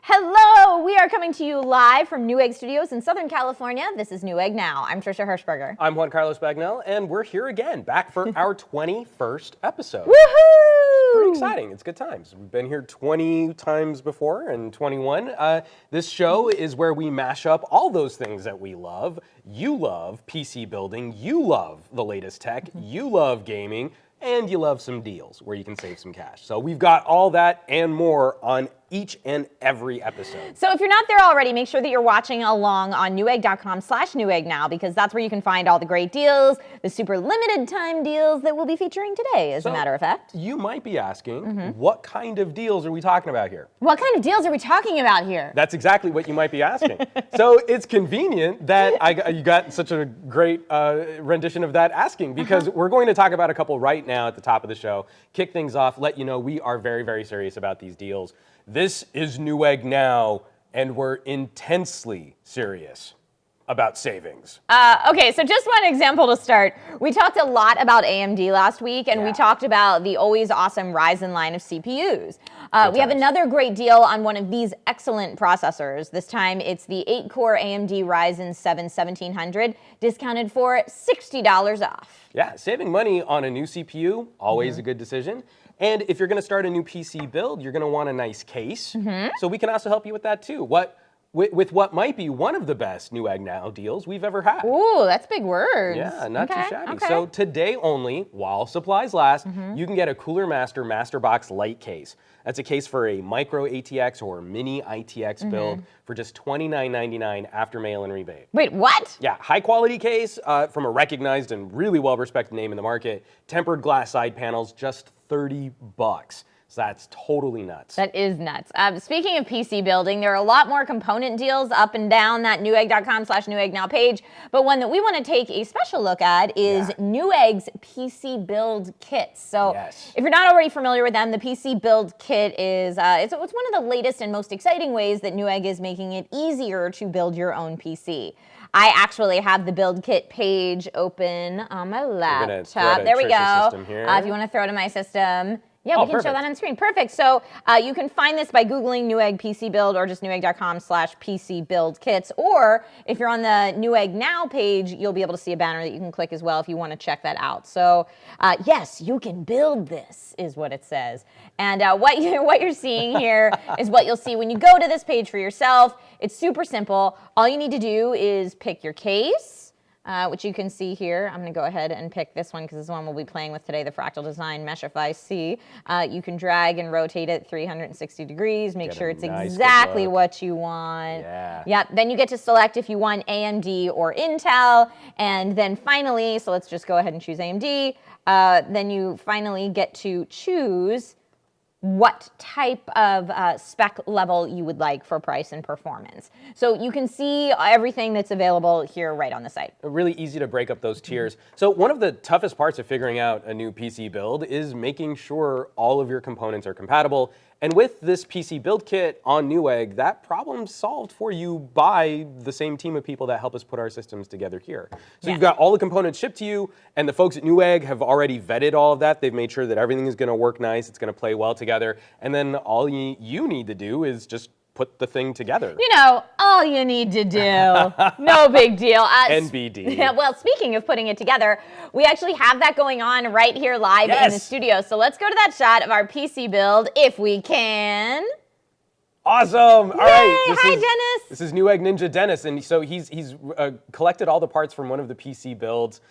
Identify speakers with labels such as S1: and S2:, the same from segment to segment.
S1: Hello, we are coming to you live from Newegg Studios in Southern California. This is Newegg Now. I'm Trisha Hirschberger.
S2: I'm Juan Carlos Bagnell, and we're here again, back for our 21st episode.
S1: Woohoo!
S2: It's pretty exciting. It's good times. We've been here 20 times before, and 21. This show is where we mash up all those things that we love. You love PC building. You love the latest tech. You love gaming. And you love some deals where you can save some cash. So we've got all that and more on each and every episode.
S1: So if you're not there already, make sure that you're watching along on Newegg.com/Newegg Now, because that's where you can find all the great deals, the super limited time deals that we'll be featuring today, as a matter of fact.
S2: You might be asking, what kind of deals are we talking about here?
S1: What kind of deals are we talking about here?
S2: That's exactly what you might be asking. So it's convenient that you got such a great rendition of that asking, because we're going to talk about a couple right now at the top of the show, kick things off, let you know we are very, very serious about these deals. This is Newegg Now, and we're intensely serious about savings.
S1: Okay, so just one example to start. We talked a lot about AMD last week, and we talked about the always awesome Ryzen line of CPUs. We have another great deal on one of these excellent processors. This time it's the 8-core AMD Ryzen 7 1700, discounted for $60 off.
S2: Yeah, saving money on a new CPU, always a good decision. And if you're going to start a new PC build, you're going to want a nice case. So we can also help you with that too. With what might be one of the best Newegg Now deals we've ever had.
S1: Ooh, that's big words.
S2: Yeah, not too shabby.
S1: Okay.
S2: So today only, while supplies last, you can get a Cooler Master Master Box Light case. That's a case for a micro ATX or mini ITX build for just $29.99 after mail-in rebate.
S1: Wait, what?
S2: Yeah, high quality case from a recognized and really well-respected name in the market. Tempered glass side panels, just $30. So that's totally nuts.
S1: That is nuts. Speaking of PC building, there are a lot more component deals up and down that Newegg.com/Newegg Now page, but one that we want to take a special look at is Newegg's PC Build Kits. So if you're not already familiar with them, the PC Build Kit is it's one of the latest and most exciting ways that Newegg is making it easier to build your own PC. I actually have the Build Kit page open on my laptop. There we go. If you want to throw it in my system. Yeah, we can show that on screen. Perfect. So you can find this by Googling Newegg PC Build or just Newegg.com/PC Build Kits. Or if you're on the Newegg Now page, you'll be able to see a banner that you can click as well if you want to check that out. So yes, you can build this, is what it says. And what you're seeing here is what you'll see when you go to this page for yourself. It's super simple. All you need to do is pick your case, which you can see here. I'm going to go ahead and pick this one because this is the one we'll be playing with today, the Fractal Design Meshify C. You can drag and rotate it 360 degrees, make sure it's exactly what you want. Yep. Then you get to select if you want AMD or Intel. And then finally, so let's just go ahead and choose AMD. Then you finally get to choose what type of spec level you would like for price and performance. So you can see everything that's available here right on the site.
S2: Really easy to break up those tiers. So one of the toughest parts of figuring out a new PC build is making sure all of your components are compatible. And with this PC build kit on Newegg, that problem's solved for you by the same team of people that help us put our systems together here. So you've got all the components shipped to you, and the folks at Newegg have already vetted all of that. They've made sure that everything is going to work nice, it's going to play well together, and then all you need to do is just put the thing together.
S1: You know, all you need to do. No big deal.
S2: NBD.
S1: Well, speaking of putting it together, we actually have that going on right here live in the studio. So let's go to that shot of our PC build, if we can.
S2: Awesome. All right.
S1: Hi, Dennis.
S2: This is Newegg Ninja Dennis, and so he's collected all the parts from one of the PC builds.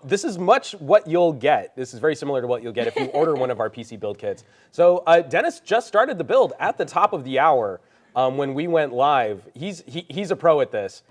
S2: This is much what you'll get. This is very similar to what you'll get if you order one of our PC build kits. So Dennis just started the build at the top of the hour when we went live. He's a pro at this.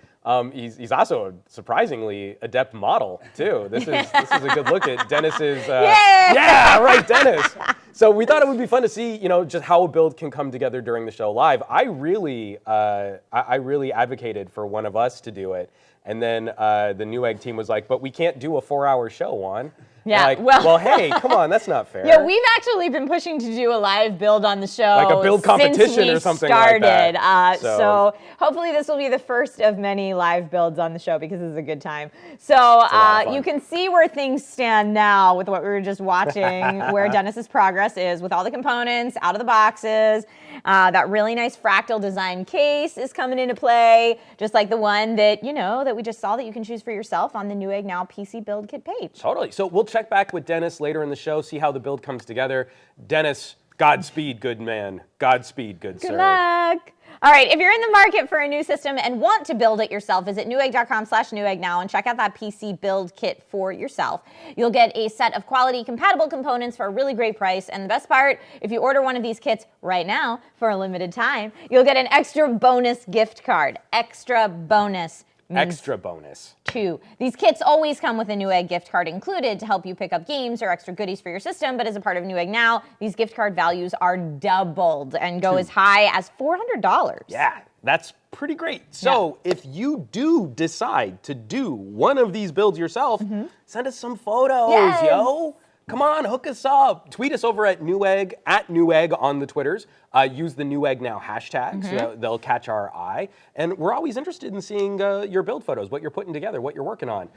S2: He's also a surprisingly adept model too. This is a good look at Dennis's. Yeah, right, Dennis. So we thought it would be fun to see, just how a build can come together during the show live. I really advocated for one of us to do it. And then the Newegg team was like, but we can't do a 4-hour show, Juan.
S1: Yeah,
S2: Like,
S1: well,
S2: hey, come on, that's not fair.
S1: Yeah, we've actually been pushing to do a live build on the show.
S2: Like a build competition or something like that.
S1: So hopefully this will be the first of many live builds on the show because this is a good time. So you can see where things stand now with what we were just watching, where Dennis's progress is with all the components out of the boxes. That really nice fractal design case is coming into play, just like the one that, that we just saw that you can choose for yourself on the Newegg Now PC build kit page.
S2: Totally. So we'll check back with Dennis later in the show, see how the build comes together. Dennis, Godspeed, good man. Godspeed, good sir.
S1: Good luck. All right, if you're in the market for a new system and want to build it yourself, visit Newegg.com/Newegg now and check out that PC build kit for yourself. You'll get a set of quality compatible components for a really great price. And the best part, if you order one of these kits right now for a limited time, you'll get an extra bonus gift card. Extra bonus.
S2: Extra bonus.
S1: 2. These kits always come with a Newegg gift card included to help you pick up games or extra goodies for your system, but as a part of Newegg Now, these gift card values are doubled and go as high as $400.
S2: Yeah, that's pretty great. So if you do decide to do one of these builds yourself, send us some photos, yo. Come on, hook us up. Tweet us over at Newegg, at Newegg on the Twitters. Use the Newegg Now hashtag, so they'll catch our eye. And we're always interested in seeing your build photos, what you're putting together, what you're working on.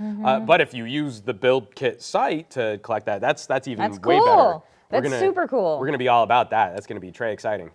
S2: But if you use the build kit site to collect that, that's even way better.
S1: That's super cool.
S2: We're going to be all about that. That's going to be très exciting.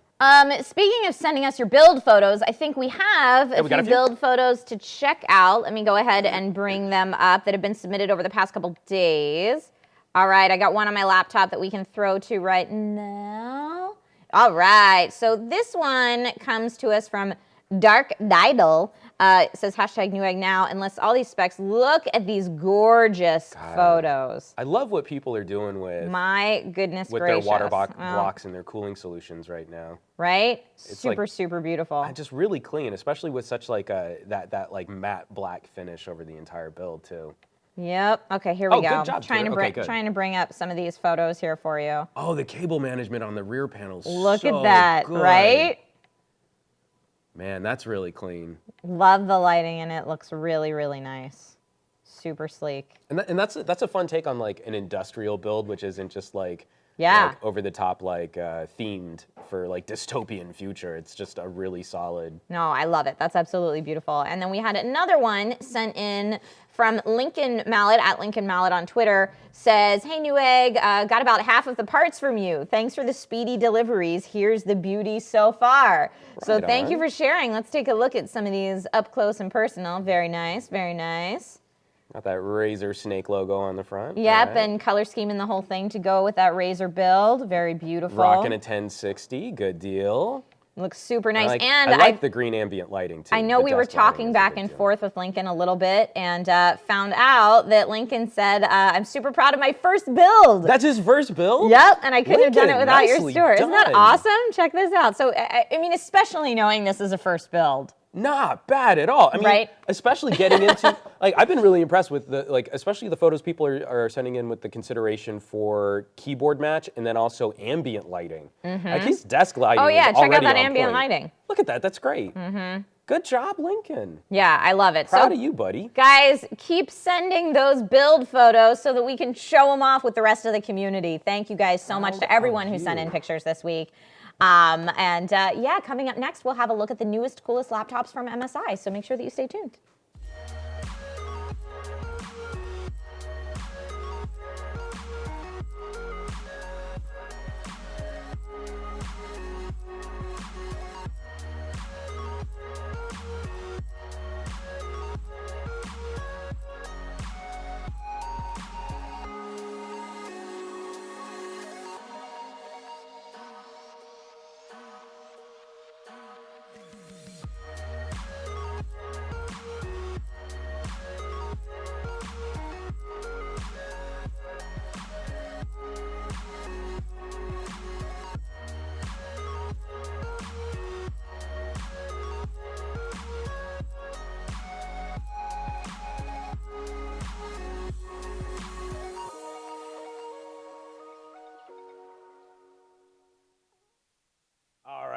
S1: Speaking of sending us your build photos, I think we have a few build photos to check out. Let me go ahead and bring them up that have been submitted over the past couple days. All right, I got one on my laptop that we can throw to right now. All right, so this one comes to us from Dark Didal. It says hashtag Newegg Now and lists all these specs. Look at these gorgeous photos.
S2: I love what people are doing with
S1: my goodness
S2: with
S1: gracious.
S2: Their water blocks and their cooling solutions right now.
S1: Right? It's super beautiful.
S2: Just really clean, especially with such like that like matte black finish over the entire build too.
S1: Yep. Okay, here we go.
S2: Good job,
S1: trying to bring up some of these photos here for you.
S2: Oh, the cable management on the rear panels.
S1: Look at that,
S2: good.
S1: right?
S2: Man, that's really clean.
S1: Love the lighting in it. Looks really, really nice. Super sleek.
S2: And that's a fun take on like an industrial build, which isn't just like over the top themed for like dystopian future. It's just a really solid.
S1: No, I love it. That's absolutely beautiful. And then we had another one sent in from Lincoln Mallet at Lincoln Mallet on Twitter. Says, hey Newegg, got about half of the parts from you. Thanks for the speedy deliveries. Here's the beauty so far. So thank you for sharing. Let's take a look at some of these up close and personal. Very nice, very nice.
S2: Got that Razor Snake logo on the front.
S1: Yep, and color scheme and the whole thing to go with that Razor build. Very beautiful.
S2: Rocking a 1060, good deal.
S1: Looks super nice.
S2: I like the green ambient lighting too.
S1: I know we were talking back and forth with Lincoln a little bit and found out that Lincoln said, I'm super proud of my first build.
S2: That's his first build?
S1: Yep, and I couldn't have done it without your store.
S2: Done.
S1: Isn't that awesome? Check this out. So, I mean, especially knowing this is a first build.
S2: Not bad at all. I mean, especially getting into, I've been really impressed with especially the photos people are sending in with the consideration for keyboard match and then also ambient lighting. Like his desk lighting.
S1: Oh yeah, check out that
S2: point.
S1: ambient lighting.
S2: Look at that, that's great. Good job, Lincoln.
S1: Yeah, I love it.
S2: Proud of you, buddy.
S1: Guys, keep sending those build photos so that we can show them off with the rest of the community. Thank you guys so much to everyone who sent in pictures this week. Coming up next, we'll have a look at the newest, coolest laptops from MSI, so make sure that you stay tuned.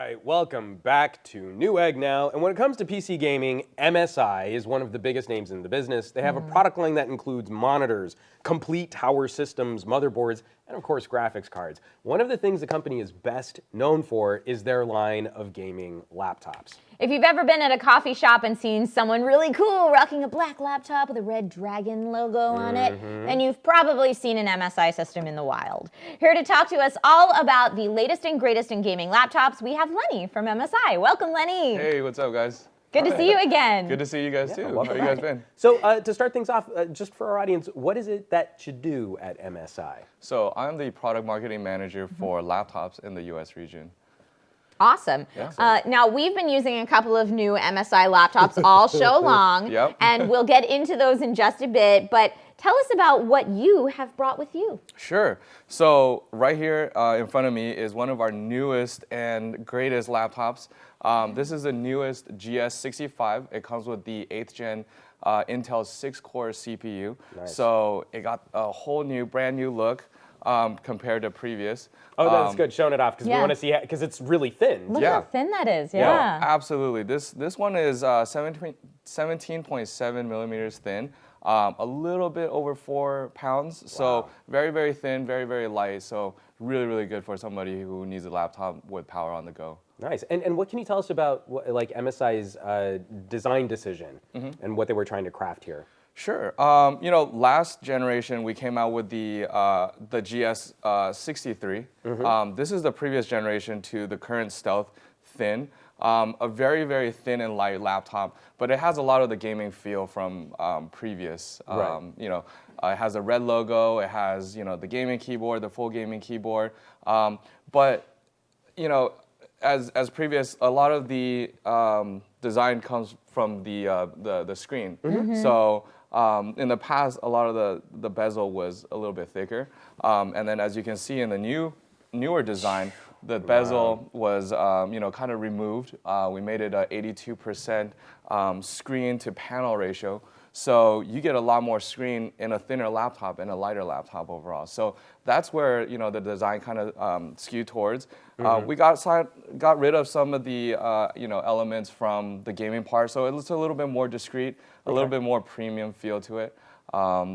S2: right, welcome back to Newegg Now. And when it comes to PC gaming, MSI is one of the biggest names in the business. They have a product line that includes monitors, complete tower systems, motherboards, and of course graphics cards. One of the things the company is best known for is their line of gaming laptops.
S1: If you've ever been at a coffee shop and seen someone really cool rocking a black laptop with a red dragon logo on it, then you've probably seen an MSI system in the wild. Here to talk to us all about the latest and greatest in gaming laptops, we have Lenny from MSI. Welcome, Lenny.
S3: Hey, what's up, guys?
S1: Good to see you again.
S3: Good to see you guys too. How you guys been?
S2: So to start things off, just for our audience, what is it that you do at MSI?
S3: So I'm the product marketing manager for laptops in the US region.
S1: Awesome.
S3: Yeah.
S1: Now, we've been using a couple of new MSI laptops all show long,
S3: Yep.
S1: and we'll get into those in just a bit, but tell us about what you have brought with you.
S3: Sure. So right here in front of me is one of our newest and greatest laptops. This is the newest GS65. It comes with the 8th gen Intel 6-core CPU.
S2: Nice.
S3: So it got a whole new, brand new look compared to previous.
S2: Oh, that's good. Showing it off because we
S1: Yeah.
S2: want to see because it's really thin.
S1: Look
S3: Yeah.
S1: how thin that is.
S3: No,
S1: Yeah.
S3: absolutely. This one is 17.7 millimeters thin, a little bit over 4 pounds. So very, very thin, very, very light. So really, really good for somebody who needs a laptop with power on the go.
S2: Nice. And what can you tell us about like MSI's design decision and what they were trying to craft here?
S3: Sure. You know, last generation we came out with the GS63. This is the previous generation to the current Stealth Thin. A very, very thin and light laptop, but it has a lot of the gaming feel from previous. You know, it has a red logo. It has the gaming keyboard, the full gaming keyboard. But you know, as previous, a lot of the design comes from the screen. So. In the past, a lot of the bezel was a little bit thicker, and then as you can see in the newer design, the bezel was kind of removed. We made it a 82% screen to panel ratio, so you get a lot more screen in a thinner laptop and a lighter laptop overall. So that's where the design kind of skewed towards. We got rid of some of the elements from the gaming part, so it's a little bit more discreet, a little bit more premium feel to it.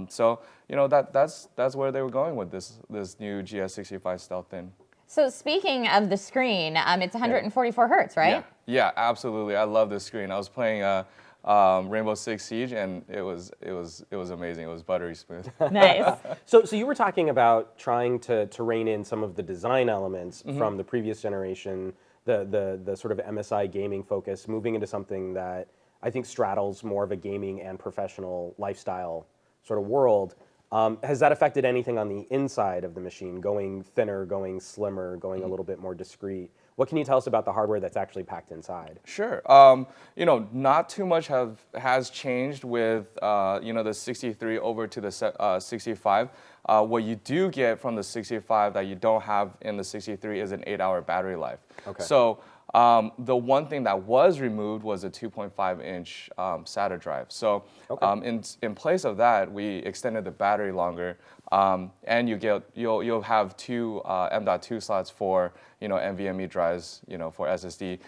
S3: So that's where they were going with this new GS65 Stealth Thin.
S1: So speaking of the screen, it's 144 hertz, right?
S3: Yeah, absolutely. I love this screen. I was playing Rainbow Six Siege, and it was amazing. It was buttery smooth.
S1: Nice.
S2: So you were talking about trying to rein in some of the design elements from the previous generation, the sort of MSI gaming focus, moving into something that I think straddles more of a gaming and professional lifestyle sort of world. Has that affected anything on the inside of the machine, going thinner, going slimmer, going a little bit more discreet? What can you tell us about the hardware that's actually packed inside?
S3: Sure. Not too much has changed with the 63 over to the 65. What you do get from the 65 that you don't have in the 63 is an 8-hour battery life. Okay. So the one thing that was removed was a 2.5-inch SATA drive. So in place of that, we extended the battery longer, and you'll have two M.2 slots for NVMe drives, for SSD.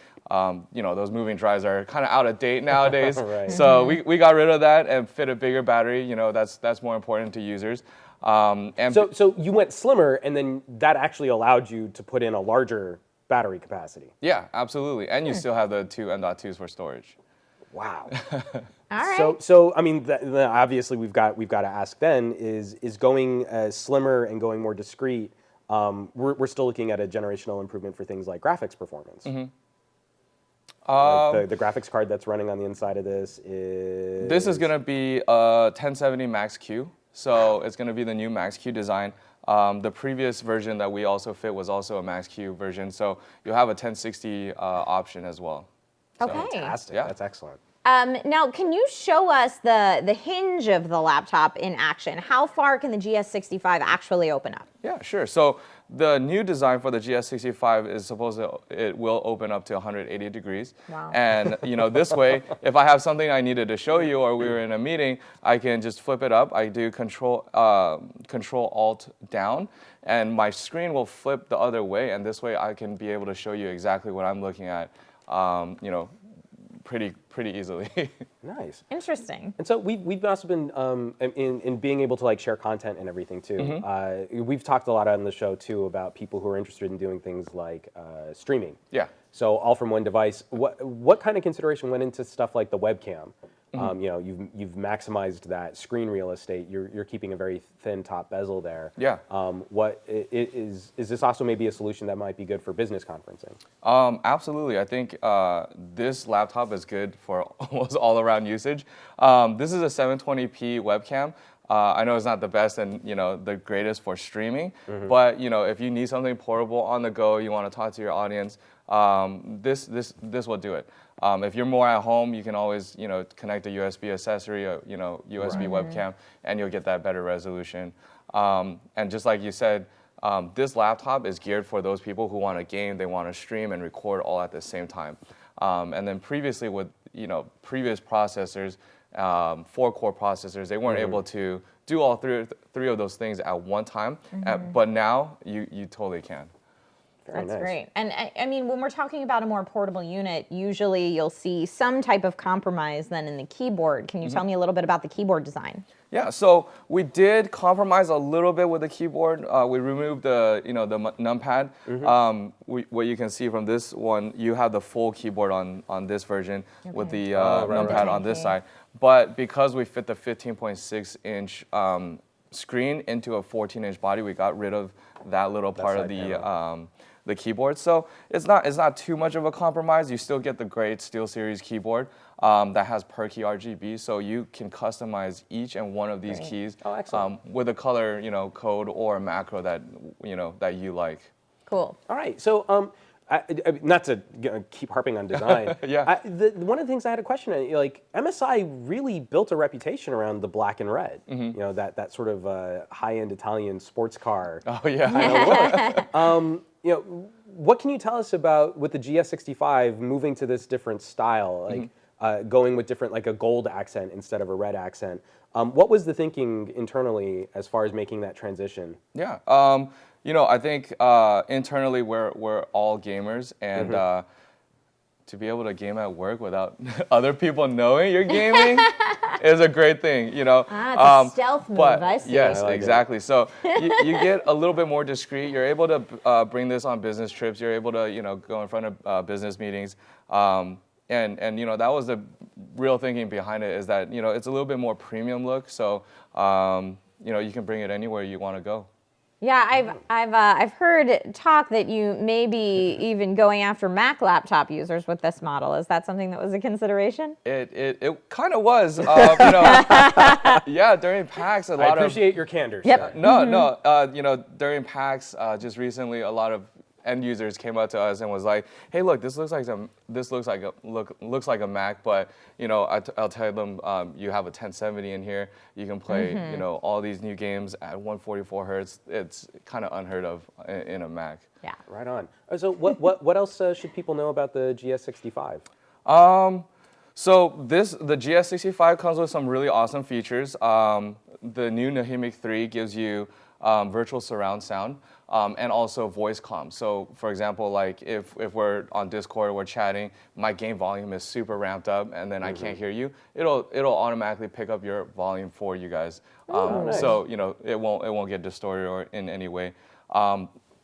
S3: Those moving drives are kind of out of date nowadays.
S2: Right.
S3: So we got rid of that and fit a bigger battery. That's more important to users.
S2: So you went slimmer, and then that actually allowed you to put in a larger battery capacity.
S3: Yeah, absolutely. And you still have the two M.2s for storage.
S2: Wow.
S1: All right.
S2: So I mean, obviously we've got to ask then is going slimmer and going more discreet. We're still looking at a generational improvement for things like graphics performance. Like the graphics card that's running on the inside of this is.
S3: This is going to be a 1070 Max-Q. So it's going to be the new Max-Q design. The previous version that we also fit was also a Max-Q version. So you'll have a 1060 option as well. So,
S1: Okay.
S2: Fantastic.
S3: Yeah.
S2: That's excellent.
S1: Now, can you show us the hinge of the laptop in action? How far can the GS65 actually open up?
S3: Yeah, sure. So the new design for the GS65 is it will open up to 180 degrees.
S1: Wow.
S3: And this way, if I have something I needed to show you or we were in a meeting, I can just flip it up. I do Control Alt down, and my screen will flip the other way. And this way, I can be able to show you exactly what I'm looking at. Pretty easily.
S2: Nice.
S1: Interesting.
S2: And so we've also been in being able to like share content and everything too. We've talked a lot on the show too about people who are interested in doing things like streaming.
S3: Yeah.
S2: So all from one device. What kind of consideration went into stuff like the webcam? You've maximized that screen real estate. You're keeping a very thin top bezel there.
S3: Yeah.
S2: Is this also maybe a solution that might be good for business conferencing?
S3: Absolutely. I think this laptop is good for almost all-around usage. This is a 720p webcam. I know it's not the best and the greatest for streaming, but if you need something portable on the go, you want to talk to your audience, this will do it. If you're more at home, you can always connect a USB accessory, a USB webcam, and you'll get that better resolution. And just like you said, this laptop is geared for those people who want to game, they want to stream and record all at the same time. And then previously with previous processors, 4-core processors, they weren't able to do all three of those things at one time. But now you totally can.
S1: That's nice. Great. And I mean, when we're talking about a more portable unit, usually you'll see some type of compromise then in the keyboard. Can you tell me a little bit about the keyboard design?
S3: Yeah, so we did compromise a little bit with the keyboard. We removed the numpad. What you can see from this one, you have the full keyboard on this version with the numpad on this side. But because we fit the 15.6-inch screen into a 14-inch body, we got rid of that little part of the keyboard. So it's not too much of a compromise. You still get the great SteelSeries keyboard that has per key RGB, so you can customize each and one of these keys with a color code or a macro that you like.
S1: Cool.
S2: All right. So not to keep harping on design.
S3: Yeah.
S2: One of the things I had a question on, like MSI really built a reputation around the black and red. That sort of high-end Italian sports car.
S3: Oh yeah.
S2: Kind of look. What can you tell us about with the GS65 moving to this different style, like going with different, like a gold accent instead of a red accent? What was the thinking internally as far as making that transition?
S3: Yeah. I think internally we're all gamers, and to be able to game at work without other people knowing you're gaming is a great thing,
S1: it's a stealth move, I see.
S3: Yes,
S2: like
S3: exactly. So you get a little bit more discreet. You're able to bring this on business trips. You're able to, go in front of business meetings. And that was the real thinking behind it, is that, it's a little bit more premium look. So, you can bring it anywhere you want to go.
S1: Yeah, I've heard talk that you may be even going after Mac laptop users with this model. Is that something that was a consideration?
S3: It kind of was. Yeah, during PAX,
S2: I appreciate your candor.
S1: Yep.
S3: No, during PAX, just recently, a lot of end users came up to us and was like, "Hey, look, this looks like a Mac, but I'll tell them you have a 1070 in here. You can play all these new games at 144 hertz. It's kind of unheard of in a Mac."
S1: Yeah.
S2: Right on. So what else should people know about the GS65?
S3: So the GS65 comes with some really awesome features. The new Newegg 3 gives you virtual surround sound. And also voice comm. So for example, like if we're on Discord, we're chatting, my game volume is super ramped up, and then I can't hear you, it'll automatically pick up your volume for you guys.
S2: Nice.
S3: So it won't get distorted or in any way.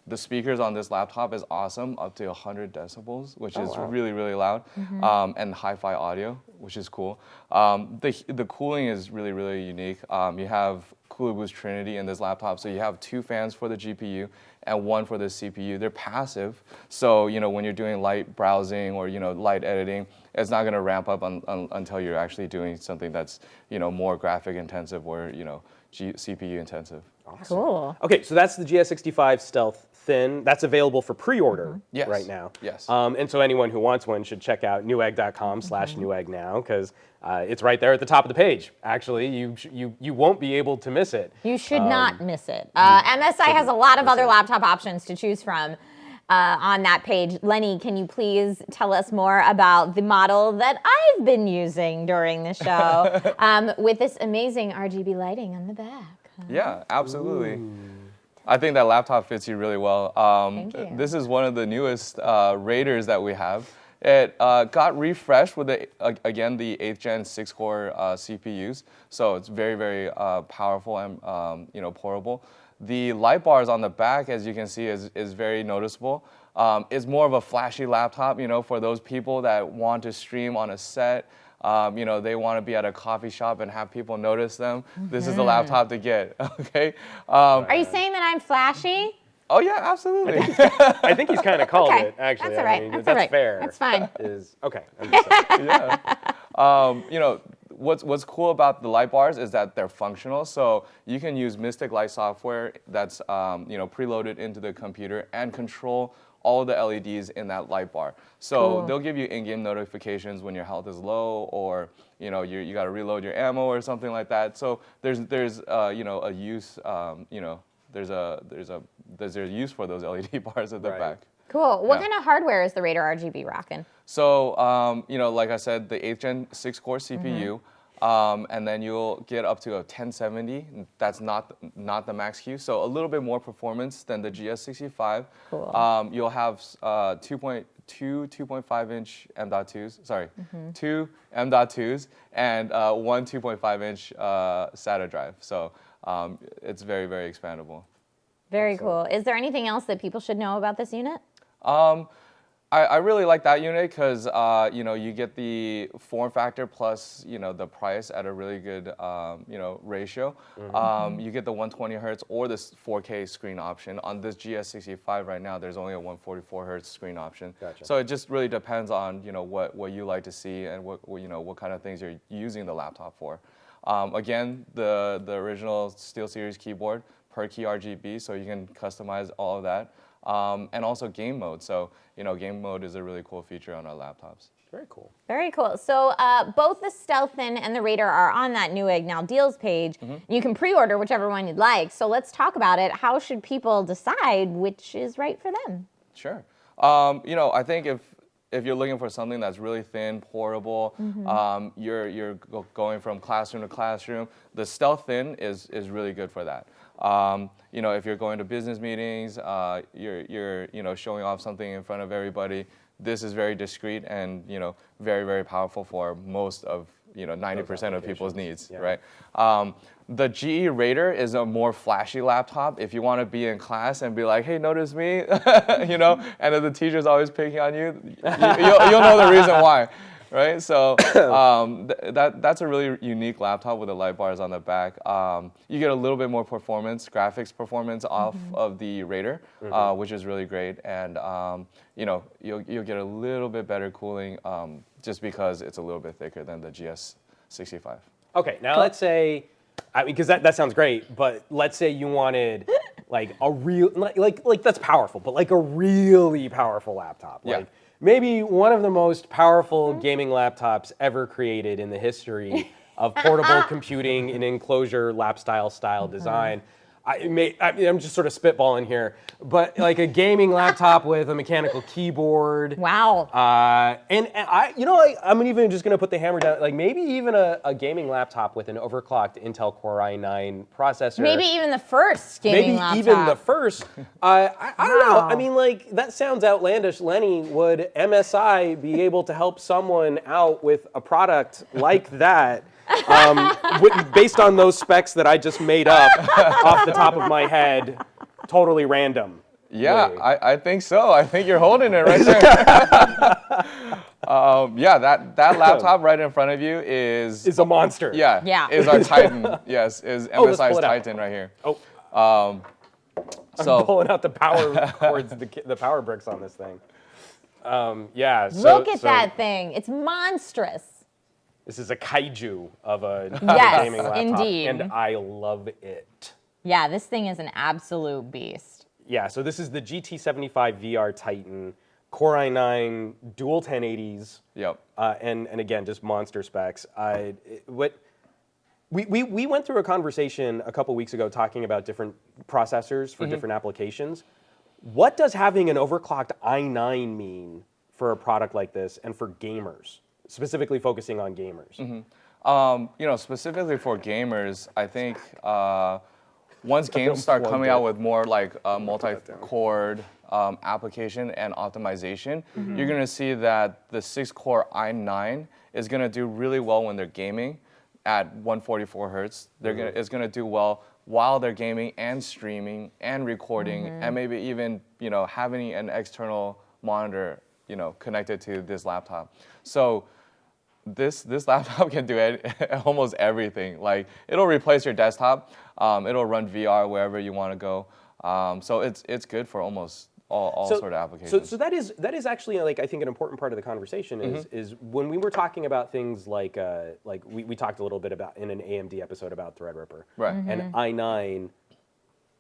S3: The speakers on this laptop is awesome, up to 100 decibels, which is really, really loud, and hi-fi audio, which is cool. The cooling is really, really unique. You have Cooler Boost Trinity in this laptop, so you have 2 fans for the GPU and 1 for the CPU. They're passive, so when you're doing light browsing or light editing, it's not going to ramp up until you're actually doing something that's more graphic intensive or CPU intensive.
S2: Awesome.
S1: Cool.
S2: Okay, so that's the GS65 Stealth Thin. That's available for pre-order
S3: Yes.
S2: right now.
S3: Yes.
S2: And so anyone who wants one should check out newegg.com/Newegg Now, because it's right there at the top of the page. Actually, you won't be able to miss it.
S1: You should not miss it. MSI has a lot of other laptop options to choose from on that page. Lenny, can you please tell us more about the model that I've been using during the show with this amazing RGB lighting on the back?
S3: Yeah, absolutely. Ooh. I think that laptop fits you really well.
S1: Thank you.
S3: This is one of the newest Raiders that we have. It got refreshed with, again, the 8th Gen 6-core CPUs. So it's very, very powerful and portable. The light bars on the back, as you can see, is very noticeable. It's more of a flashy laptop, for those people that want to stream on a set. They want to be at a coffee shop and have people notice them. This is the laptop to get, okay?
S1: Are you saying that I'm flashy?
S3: Oh, yeah, absolutely.
S2: I think he's kind of called it, actually.
S1: That's all right. That's all right.
S2: Fair.
S1: That's fine.
S2: Okay. I'm just saying.
S3: Yeah. What's cool about the light bars is that they're functional. So you can use Mystic Light software that's preloaded into the computer and control all the LEDs in that light bar. So they'll give you in-game notifications when your health is low, or you got to reload your ammo or something like that. So there's a use there's a use for those LED bars at the back.
S1: Cool. What kind of hardware is the Raider RGB rocking?
S3: So like I said, the 8th Gen 6-core CPU. And then you'll get up to a 1070. That's not the max Q, so a little bit more performance than the GS65.
S1: Cool.
S3: You'll have 2.5-inch M.2s, sorry, 2 M.2s, and one 2.5-inch SATA drive. So it's very, very expandable.
S1: Very cool. Is there anything else that people should know about this unit?
S3: I really like that unit because you get the form factor plus the price at a really good ratio. You get the 120 hertz or this 4K screen option. On this GS65 right now, there's only a 144 hertz screen option.
S2: Gotcha.
S3: So it just really depends on what you like to see and what kind of things you're using the laptop for. Again, the original SteelSeries keyboard per key RGB, so you can customize all of that. And also game mode. So, game mode is a really cool feature on our laptops.
S2: Very cool.
S1: Very cool. So both the Stealth Thin and the Raider are on that Newegg Now deals page. You can pre-order whichever one you'd like. So let's talk about it. How should people decide which is right for them?
S3: Sure. I think if you're looking for something that's really thin, portable, you're going from classroom to classroom, the Stealth Thin is really good for that. If you're going to business meetings, you're showing off something in front of everybody, this is very discreet and very, very powerful for most of 90% of people's needs, right? The GE Raider is a more flashy laptop. If you want to be in class and be like, hey, notice me, and if the teacher's always picking on you, you'll know the reason why. Right, so that's a really unique laptop with the light bars on the back. You get a little bit more graphics performance off of the Raider, which is really great, and you'll get a little bit better cooling just because it's a little bit thicker than the GS65.
S2: Okay, now let's say, because that sounds great, but let's say you wanted like a real like that's powerful, but like a really powerful laptop.
S3: Yeah.
S2: Maybe one of the most powerful gaming laptops ever created in the history of portable computing in enclosure lap style design. I'm just sort of spitballing here, but like a gaming laptop with a mechanical keyboard.
S1: Wow.
S2: And I'm even just gonna put the hammer down. Like maybe even a gaming laptop with an overclocked Intel Core i9 processor.
S1: Maybe even the first gaming laptop.
S2: Maybe even the first. I don't know. I mean, like that sounds outlandish. Lenny, would MSI be able to help someone out with a product like that? Based on those specs that I just made up off the top of my head, totally random.
S3: Yeah, I think so. I think you're holding it right there. That laptop right in front of you is
S2: a monster.
S1: Yeah.
S3: Is our Titan. Yes, is MSI's Titan right here.
S2: I'm pulling out the power cords, the power bricks on this thing.
S1: Look at that thing. It's monstrous.
S2: This is a kaiju of a gaming laptop,
S1: indeed.
S2: and I love it.
S1: Yeah, this thing is an absolute beast.
S2: Yeah, so this is the GT75 VR Titan, Core i9, dual 1080s.
S3: Yep.
S2: And again, just monster specs. We went through a conversation a couple weeks ago talking about different processors for different applications. What does having an overclocked i9 mean for a product like this and for gamers, specifically focusing on gamers?
S3: Specifically for gamers, I think once games start coming out with more like multi-core application and optimization, you're going to see that the 6-core i9 is going to do really well when they're gaming at 144 hertz. It's going to do well while they're gaming and streaming and recording and maybe even having an external monitor connected to this laptop. So this laptop can do almost everything. Like, it'll replace your desktop. It'll run VR wherever you want to go. So it's good for almost all sort of applications.
S2: So that is actually, like, I think an important part of the conversation is when we were talking about things like we talked a little bit about in an AMD episode about Threadripper,
S3: right?
S2: And i9.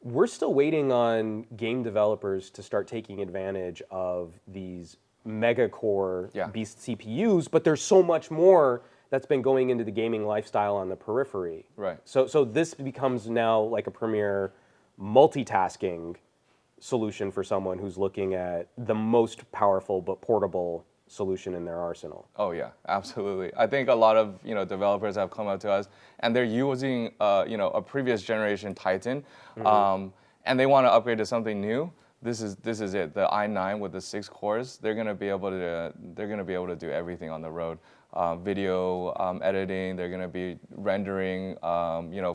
S2: We're still waiting on game developers to start taking advantage of these mega core beast CPUs, but there's so much more that's been going into the gaming lifestyle on the periphery.
S3: Right.
S2: So this becomes now like a premier multitasking solution for someone who's looking at the most powerful but portable solution in their arsenal.
S3: Oh yeah, absolutely. I think a lot of developers have come up to us and they're using a previous generation Titan, and they want to upgrade to something new. This is it. The i9 with the 6 cores, they're gonna be able to do everything on the road. Video editing, they're gonna be rendering,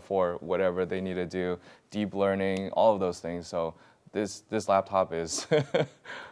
S3: for whatever they need to do, deep learning, all of those things. So this laptop is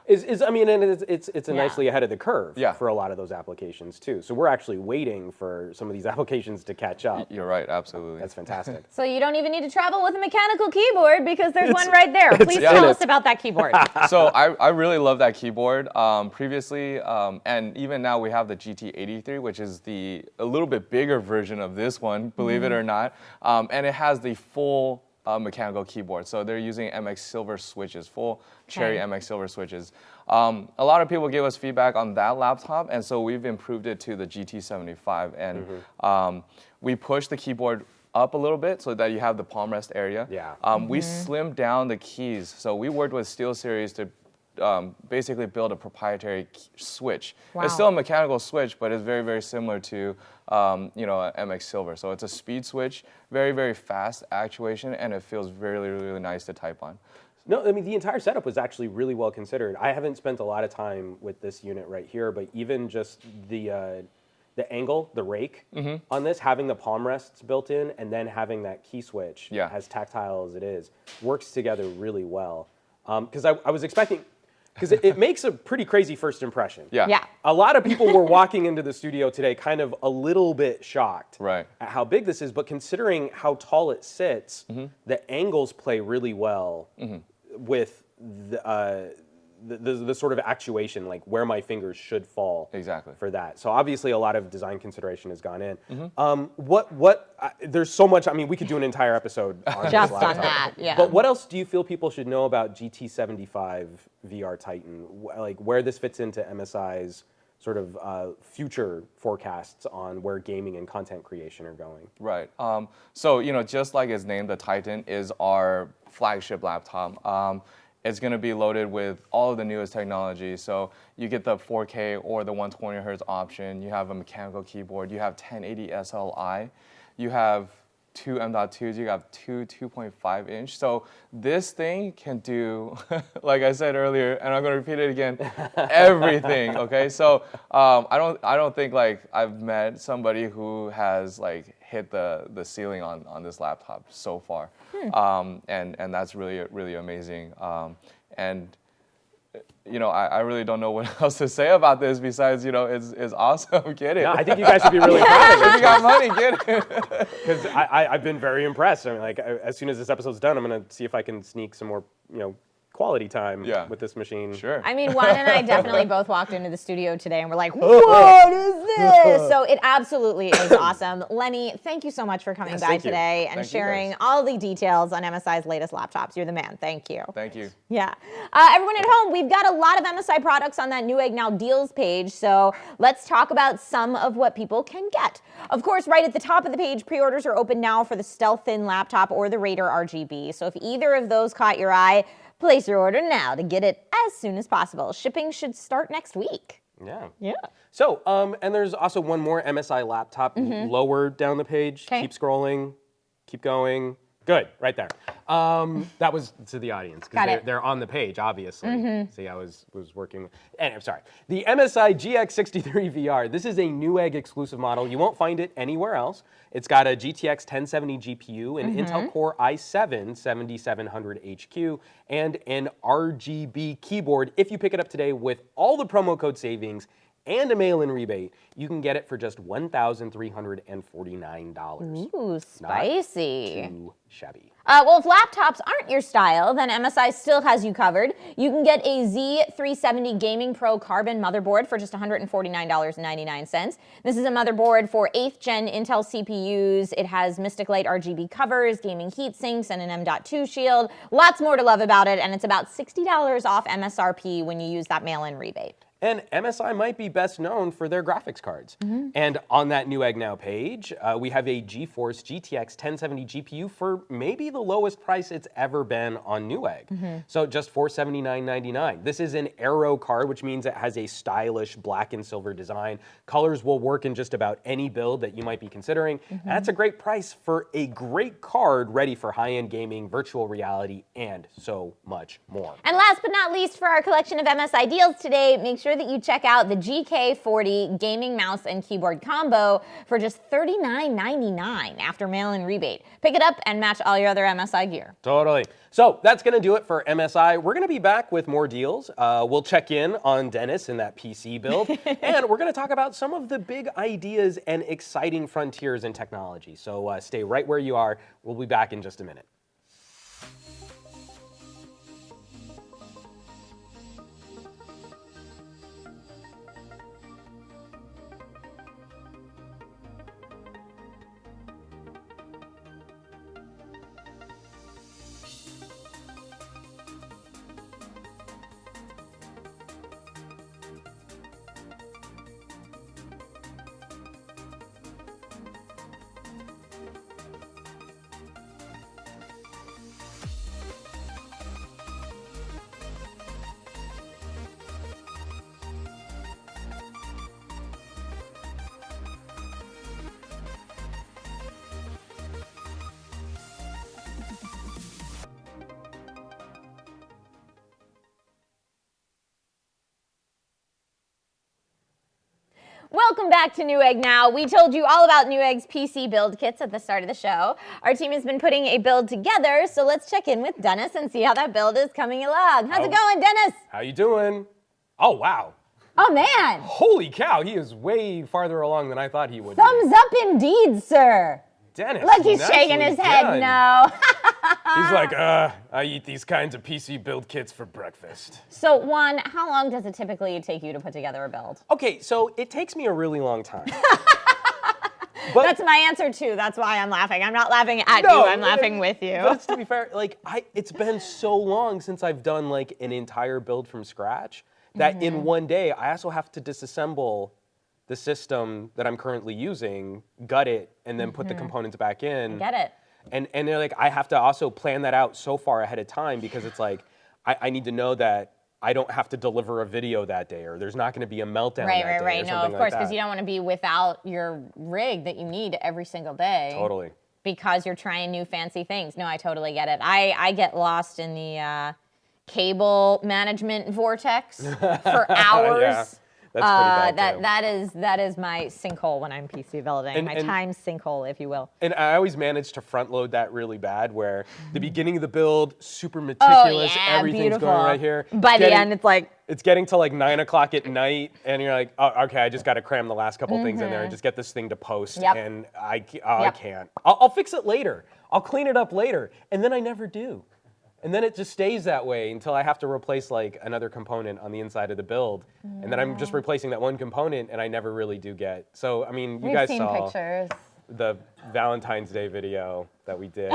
S2: it's nicely ahead of the curve for a lot of those applications too. So we're actually waiting for some of these applications to catch up.
S3: You're right, absolutely.
S2: That's fantastic.
S1: So you don't even need to travel with a mechanical keyboard because there's one right there. Please tell us about that keyboard.
S3: So I really love that keyboard. Previously, and even now, we have the GT83, which is a little bit bigger version of this one, believe it or not. And it has the full mechanical keyboard. So they're using MX Silver switches, full Cherry MX Silver switches. A lot of people gave us feedback on that laptop, and so we've improved it to the GT75. And we pushed the keyboard up a little bit so that you have the palm rest area.
S2: Yeah.
S3: We slimmed down the keys. So we worked with SteelSeries to basically build a proprietary switch.
S1: Wow.
S3: It's still a mechanical switch, but it's very, very similar to an MX Silver. So it's a speed switch, very, very fast actuation, and it feels really, really nice to type on.
S2: No, I mean, the entire setup was actually really well considered. I haven't spent a lot of time with this unit right here, but even just the angle, the rake on this, having the palm rests built in, and then having that key switch as tactile as it is, works together really well. Because I was expecting, because it makes a pretty crazy first impression.
S1: Yeah.
S2: A lot of people were walking into the studio today kind of a little bit shocked
S3: Right.
S2: at how big this is, but considering how tall it sits, the angles play really well with the sort of actuation, like where my fingers should fall.
S3: Exactly.
S2: For that. So obviously a lot of design consideration has gone in. There's so much, I mean, we could do an entire episode on
S1: Just
S2: this
S1: on
S2: laptop.
S1: that, yeah.
S2: But what else do you feel people should know about GT75 VR Titan? Like where this fits into MSI's sort of future forecasts on where gaming and content creation are going?
S3: Right. So, just like its name, the Titan is our flagship laptop. It's going to be loaded with all of the newest technology. So you get the 4K or the 120 hertz option. You have a mechanical keyboard. You have 1080 SLI. You have two M.2s. You have two 2.5 inch. So this thing can do, like I said earlier, and I'm going to repeat it again, everything. Okay. So I don't think like I've met somebody who has like hit the ceiling on this laptop so far. And that's really, really amazing. And I really don't know what else to say about this besides, it's awesome. Get it.
S2: No, I think you guys should be really proud of it.
S3: If you got money, get it.
S2: Because I've been very impressed. I mean, like, as soon as this episode's done, I'm going to see if I can sneak some more, quality time
S3: Yeah.
S2: with this machine.
S3: Sure.
S1: I mean, Juan and I definitely both walked into the studio today and we're like, what is this? So it absolutely is awesome. Lenny, thank you so much for coming by
S2: thank you.
S1: today and
S3: Thank you,
S1: sharing
S3: guys.
S1: all the details on MSI's latest laptops. You're the man. Thank you.
S3: Thank you.
S1: Yeah. Everyone at home, we've got a lot of MSI products on that Newegg Now deals page, so let's talk about some of what people can get. Of course, right at the top of the page, pre-orders are open now for the Stealth Thin laptop or the Raider RGB. So if either of those caught your eye, place your order now to get it as soon as possible. Shipping should start next week.
S2: Yeah.
S1: Yeah.
S2: So, and there's also one more MSI laptop lower down the page.
S1: 'Kay.
S2: Keep scrolling, keep going. Good, right there. That was to the audience
S1: Got
S2: because
S1: it.
S2: they're on the page, obviously. See, I was working. Anyway, sorry. The MSI GX63 VR. This is a Newegg exclusive model. You won't find it anywhere else. It's got a GTX 1070 GPU, an Intel Core i7 7700HQ, and an RGB keyboard. If you pick it up today with all the promo code savings and a mail-in rebate, you can get it for just $1,349.
S1: Ooh, spicy.
S2: Too shabby.
S1: Well, if laptops aren't your style, then MSI still has you covered. You can get a Z370 Gaming Pro Carbon motherboard for just $149.99. This is a motherboard for 8th gen Intel CPUs. It has Mystic Light RGB covers, gaming heat sinks, and an M.2 shield. Lots more to love about it, and it's about $60 off MSRP when you use that mail-in rebate.
S2: And MSI might be best known for their graphics cards. And on that Newegg Now page, we have a GeForce GTX 1070 GPU for maybe the lowest price it's ever been on Newegg. So just $479.99. This is an Aero card, which means it has a stylish black and silver design. Colors will work in just about any build that you might be considering. And that's a great price for a great card ready for high-end gaming, virtual reality, and so much more.
S1: And last but not least, for our collection of MSI deals today, make sure that you check out the GK40 gaming mouse and keyboard combo for just $39.99 after mail-in rebate. Pick it up and match all your other MSI gear.
S2: Totally. So that's going to do it for MSI. We're going to be back with more deals. We'll check in on Dennis and that PC build. And we're going to talk about some of the big ideas and exciting frontiers in technology. So stay right where you are. We'll be back in just a minute.
S1: Welcome back to Newegg Now. We told you all about Newegg's PC build kits at the start of the show. Our team has been putting a build together, so let's check in with Dennis and see how that build is coming along. How's it going, Dennis?
S2: How you doing? Oh, wow.
S1: Oh, man.
S2: Holy cow, he is way farther along than I thought he would be.
S1: Thumbs up indeed, sir.
S2: Dennis,
S1: Look, he's
S2: nicely
S1: shaking his head
S2: done.
S1: no.
S2: He's like, I eat these kinds of PC build kits for breakfast.
S1: So, Juan, how long does it typically take you to put together a build?
S2: Okay, so it takes me a really long time. But
S1: That's my answer, too. That's why I'm laughing. I'm not laughing at you. I'm laughing with you.
S2: But it's, to be fair, like it's been so long since I've done like an entire build from scratch that in one day I also have to disassemble the system that I'm currently using, gut it, and then put the components back in.
S1: Get it.
S2: And they're like, I have to also plan that out so far ahead of time because it's like, I need to know that I don't have to deliver a video that day or there's not going to be a meltdown that day
S1: Right.
S2: or
S1: No,
S2: something
S1: of course,
S2: like
S1: because
S2: that.
S1: you don't want to be without your rig that you need every single day.
S2: Totally.
S1: Because you're trying new fancy things. No, I totally get it. I get lost in the cable management vortex for hours.
S2: Yeah. That's pretty bad, too.
S1: That is my sinkhole when I'm PC building, my time sinkhole, if you will.
S2: And I always manage to front load that really bad where the beginning of the build, super meticulous, everything's
S1: beautiful.
S2: going right here.
S1: By the end, it's like...
S2: It's getting to like 9 o'clock at night and you're like, oh, okay, I just got to cram the last couple things in there and just get this thing to post.
S1: Yep.
S2: And I can't. I'll fix it later. I'll clean it up later. And then I never do. and then it just stays that way until I have to replace like another component on the inside of the build, and then I'm just replacing that one component, and I never really do get. So I mean, you guys saw
S1: pictures.
S2: the Valentine's Day video that we did.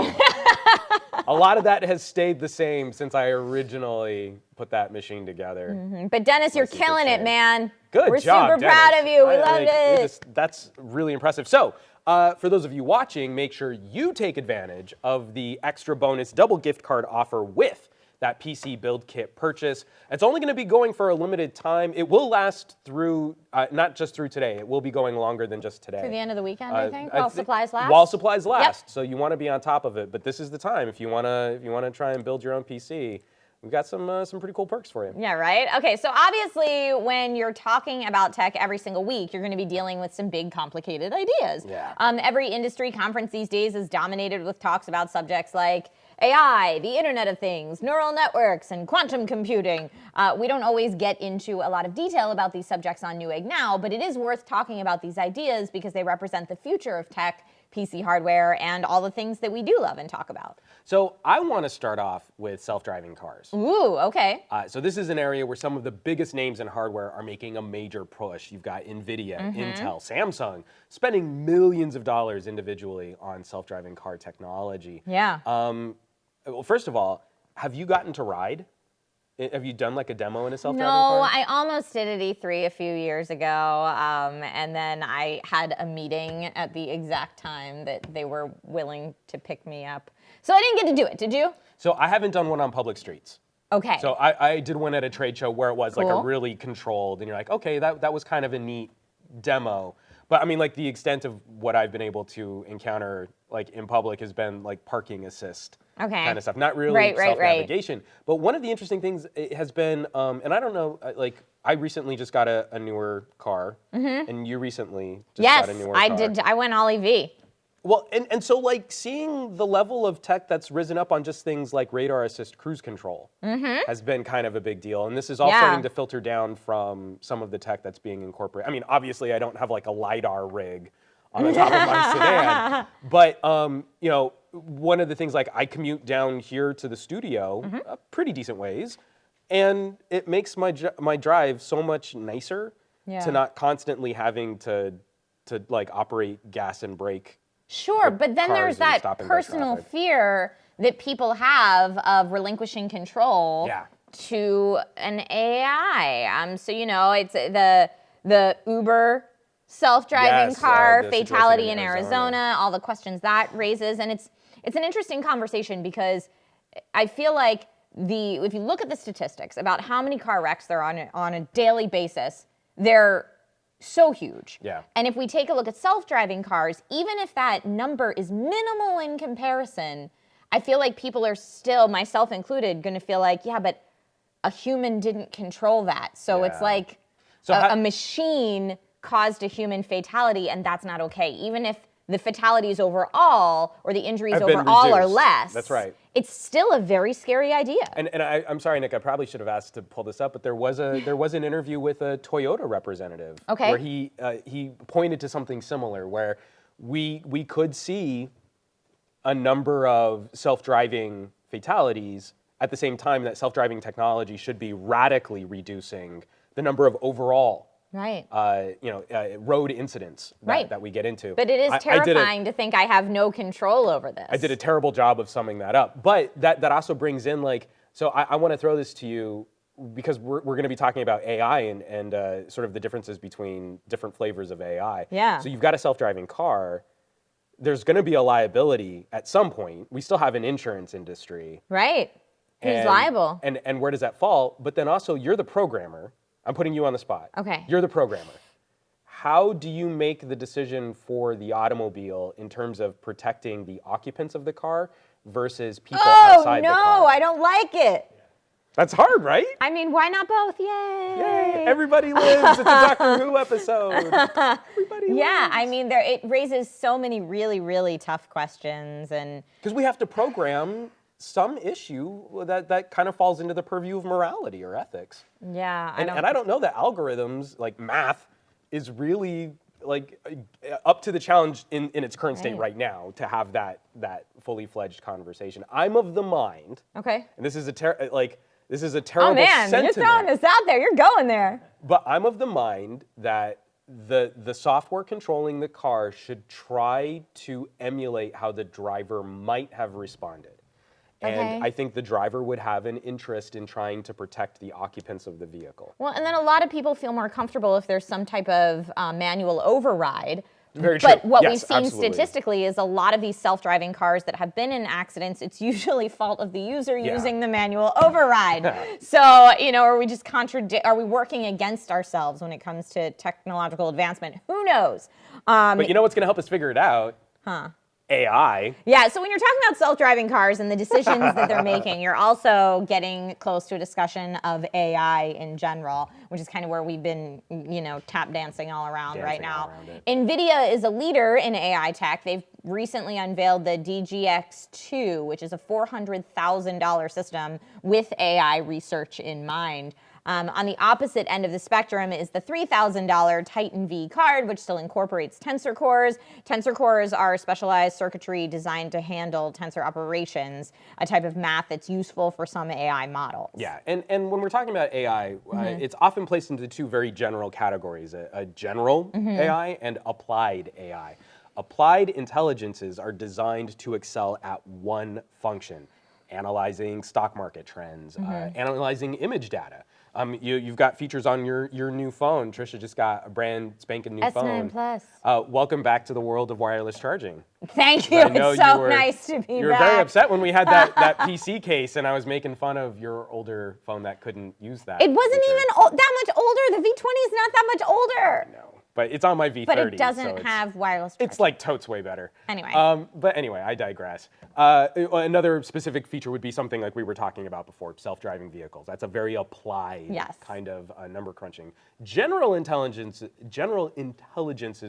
S2: A lot of that has stayed the same since I originally put that machine together.
S1: But Dennis, you're killing it, man.
S2: Good
S1: We're
S2: job,
S1: super
S2: Dennis.
S1: proud of you. We loved it.
S2: That's really impressive. So, for those of you watching, make sure you take advantage of the extra bonus double gift card offer with that PC build kit purchase. It's only going to be going for a limited time. It will last through, not just through today. It will be going longer than just today.
S1: Through the end of the weekend, I think, while supplies last.
S2: While supplies last.
S1: Yep.
S2: So you want to be on top of it. But this is the time if you want to try and build your own PC. We've got some pretty cool perks for you.
S1: Yeah, right? Okay, so obviously when you're talking about tech every single week, you're going to be dealing with some big, complicated ideas.
S2: Yeah.
S1: Every industry conference these days is dominated with talks about subjects like AI, the Internet of Things, neural networks, and quantum computing. We don't always get into a lot of detail about these subjects on Newegg Now, but it is worth talking about these ideas because they represent the future of tech, PC hardware, and all the things that we do love and talk about.
S2: So I want to start off with self-driving cars.
S1: Ooh, okay.
S2: So this is an area where some of the biggest names in hardware are making a major push. You've got NVIDIA, Intel, Samsung, spending millions of dollars individually on self-driving car technology.
S1: Yeah.
S2: Well, first of all, have you gotten to ride? Have you done like a demo in a self-driving
S1: No,
S2: car?
S1: I almost did at E3 a few years ago, and then I had a meeting at the exact time that they were willing to pick me up. So I didn't get to do it, did you?
S2: So I haven't done one on public streets.
S1: Okay.
S2: So I did one at a trade show where it was like a
S1: Cool.
S2: really controlled, and you're like, okay, that was kind of a neat demo. But I mean, like the extent of what I've been able to encounter like in public has been like parking assist kind of stuff, not really self-navigation. But one of the interesting things it has been, and I don't know, like I recently just got a newer car, and you recently just got a newer car.
S1: Yes, I did. I went all EV.
S2: Well, and so like seeing the level of tech that's risen up on just things like radar assist cruise control has been kind of a big deal. And this is all starting to filter down from some of the tech that's being incorporated. I mean, obviously I don't have like a LiDAR rig on the top of my sedan, but you know, one of the things like I commute down here to the studio pretty decent ways, and it makes my drive so much nicer to not constantly having to like operate gas and brake.
S1: Sure, but then there's that personal fear that people have of relinquishing control to an AI. So you know, it's the Uber self-driving car fatality in Arizona, all the questions that raises, and it's an interesting conversation because I feel like if you look at the statistics about how many car wrecks there are on a daily basis, they're so huge.
S2: Yeah.
S1: And if we take a look at self-driving cars, even if that number is minimal in comparison, I feel like people are still, myself included, going to feel like, yeah, but a human didn't control that. So it's like a machine caused a human fatality, and that's not okay. Even if the fatalities overall or the injuries overall are less.
S2: That's right.
S1: It's still a very scary idea.
S2: And I'm sorry, Nick, I probably should have asked to pull this up, but there was an interview with a Toyota representative where he pointed to something similar, where we could see a number of self-driving fatalities at the same time that self-driving technology should be radically reducing the number of overall road incidents that we get into.
S1: But it is terrifying to think I have no control over this.
S2: I did a terrible job of summing that up. But that also brings in so I want to throw this to you because we're going to be talking about AI and sort of the differences between different flavors of AI.
S1: Yeah.
S2: So you've got a self-driving car. There's going to be a liability at some point. We still have an insurance industry.
S1: Right. Who's liable?
S2: And where does that fall? But then also you're the programmer. I'm putting you on the spot.
S1: Okay.
S2: You're the programmer. How do you make the decision for the automobile in terms of protecting the occupants of the car versus people outside the car?
S1: Oh, no, I don't like it.
S2: That's hard, right?
S1: I mean, why not both? Yay.
S2: Yay, everybody lives. It's a Doctor Who episode. Everybody lives.
S1: Yeah, I mean, it raises so many really, really tough questions.
S2: Because we have to program some issue that kind of falls into the purview of morality or ethics.
S1: Yeah,
S2: And I don't know that algorithms, like math, is really up to the challenge in its current state right now to have that fully fledged conversation. I'm of the mind.
S1: Okay.
S2: And this is a terrible
S1: Oh man,
S2: sentiment.
S1: you're throwing this out there. You're going there.
S2: But I'm of the mind that the software controlling the car should try to emulate how the driver might have responded. And
S1: Okay.
S2: I think the driver would have an interest in trying to protect the occupants of the vehicle.
S1: Well, and then a lot of people feel more comfortable if there's some type of manual override.
S2: Very true.
S1: But what
S2: Yes,
S1: we've seen
S2: absolutely.
S1: statistically is a lot of these self-driving cars that have been in accidents, it's usually fault of the user using the manual override. So, you know, are we just are we working against ourselves when it comes to technological advancement? Who knows?
S2: But you know what's going to help us figure it out? AI.
S1: Yeah, so when you're talking about self-driving cars and the decisions that they're making, you're also getting close to a discussion of AI in general, which is kind of where we've been, you know, tap dancing all around right now. NVIDIA is a leader in AI tech. They've recently unveiled the DGX2, which is a $400,000 system with AI research in mind. On the opposite end of the spectrum is the $3,000 Titan V card, which still incorporates tensor cores. Tensor cores are specialized circuitry designed to handle tensor operations, a type of math that's useful for some AI models.
S2: Yeah, and when we're talking about AI, it's often placed into two very general categories, a general AI and applied AI. Applied intelligences are designed to excel at one function, analyzing stock market trends, analyzing image data. You've got features on your new phone. Trisha just got a brand spanking new phone.
S1: S9 Plus.
S2: Welcome back to the world of wireless charging.
S1: Thank you. It's so nice to be back.
S2: You were very upset when we had that PC case, and I was making fun of your older phone that couldn't use that.
S1: It wasn't
S2: feature.
S1: even that much older. The V20 is not that much older.
S2: No, but it's on my V30.
S1: But it doesn't
S2: so
S1: have wireless charging.
S2: It's like totes way better.
S1: Anyway.
S2: But anyway, I digress. Another specific feature would be something like we were talking about before, self-driving vehicles. That's a very applied kind of number crunching. General intelligences,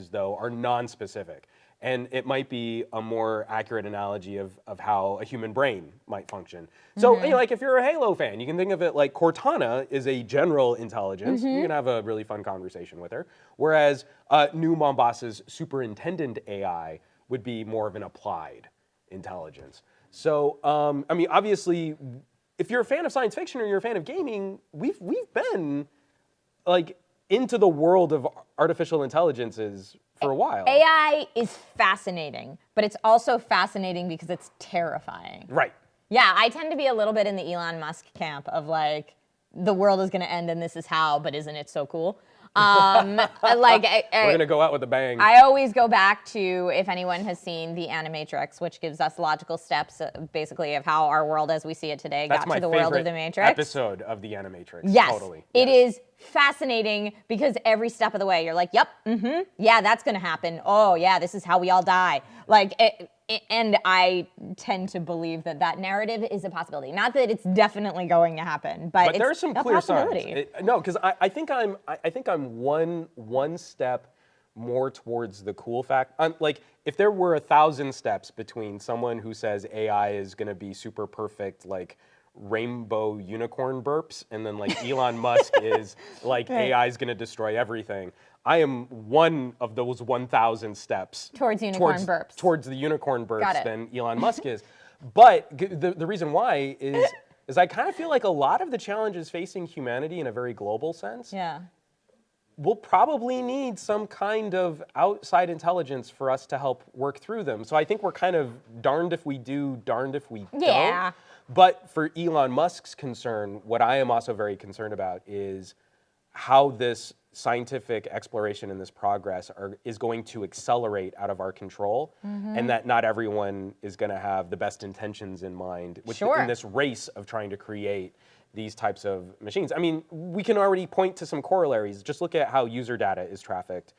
S2: though, are non-specific. And it might be a more accurate analogy of how a human brain might function. So, you know, like if you're a Halo fan, you can think of it like Cortana is a general intelligence. You can have a really fun conversation with her. Whereas New Mombas's superintendent AI would be more of an applied intelligence. So, I mean, obviously, if you're a fan of science fiction or you're a fan of gaming, we've been like into the world of artificial intelligences for a while.
S1: AI is fascinating, but it's also fascinating because it's terrifying.
S2: Right.
S1: Yeah, I tend to be a little bit in the Elon Musk camp of like, the world is going to end and this is how, but isn't it so cool? We're
S2: going to go out with a bang.
S1: I always go back to, if anyone has seen The Animatrix, which gives us logical steps, basically, of how our world as we see it today got to the world of the Matrix.
S2: Episode of The Animatrix.
S1: Yes,
S2: totally.
S1: It is fascinating because every step of the way, you're like, yep, yeah, that's going to happen. Oh, yeah, this is how we all die. And I tend to believe that narrative is a possibility. Not that it's definitely going to happen, but
S2: there are some
S1: a
S2: clear
S1: possibility.
S2: signs. No, because I think I'm one step more towards the cool fact. Like if there were 1,000 steps between someone who says AI is going to be super perfect, like rainbow unicorn burps, and then like Elon Musk is like AI is going to destroy everything. I am one of those 1,000 steps
S1: towards unicorn burps.
S2: Towards the unicorn burps than Elon Musk is. But the reason why is I kind of feel like a lot of the challenges facing humanity in a very global sense we'll probably need some kind of outside intelligence for us to help work through them. So I think we're kind of darned if we do, darned if we don't. But for Elon Musk's concern, what I am also very concerned about is how this scientific exploration and this progress is going to accelerate out of our control, and that not everyone is going to have the best intentions in mind in this race of trying to create these types of machines. I mean, we can already point to some corollaries. Just look at how user data is trafficked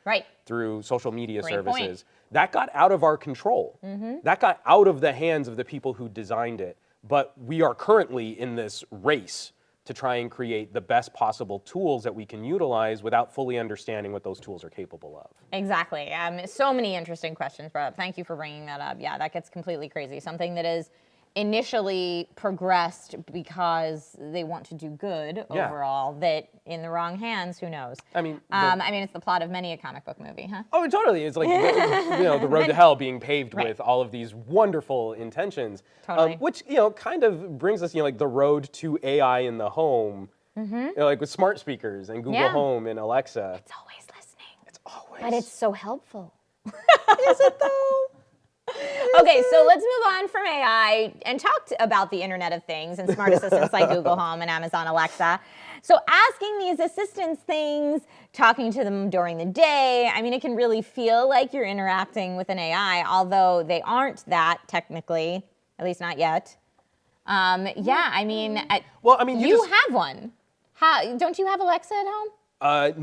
S2: through social media services. That got out of our control. That got out of the hands of the people who designed it. But we are currently in this race to try and create the best possible tools that we can utilize without fully understanding what those tools are capable of.
S1: Exactly. So many interesting questions brought up. Thank you for bringing that up. Yeah, that gets completely crazy. Something that is initially progressed because they want to do good
S2: Yeah.
S1: overall, that in the wrong hands, who knows?
S2: I mean,
S1: it's the plot of many a comic book movie, huh?
S2: oh, totally. It's like the road to hell being paved with all of these wonderful intentions,
S1: Totally.
S2: which kind of brings us like the road to AI in the home, like with smart speakers and Google
S1: Yeah.
S2: Home and Alexa.
S1: It's always listening.
S2: It's always.
S1: But it's so helpful.
S2: Is it though?
S1: Okay, so let's move on from AI and talk about the Internet of Things and smart assistants like Google Home and Amazon Alexa. So asking these assistants things, talking to them during the day, I mean, it can really feel like you're interacting with an AI, although they aren't that technically, at least not yet. Yeah, I mean, you have one. Don't you have Alexa at home?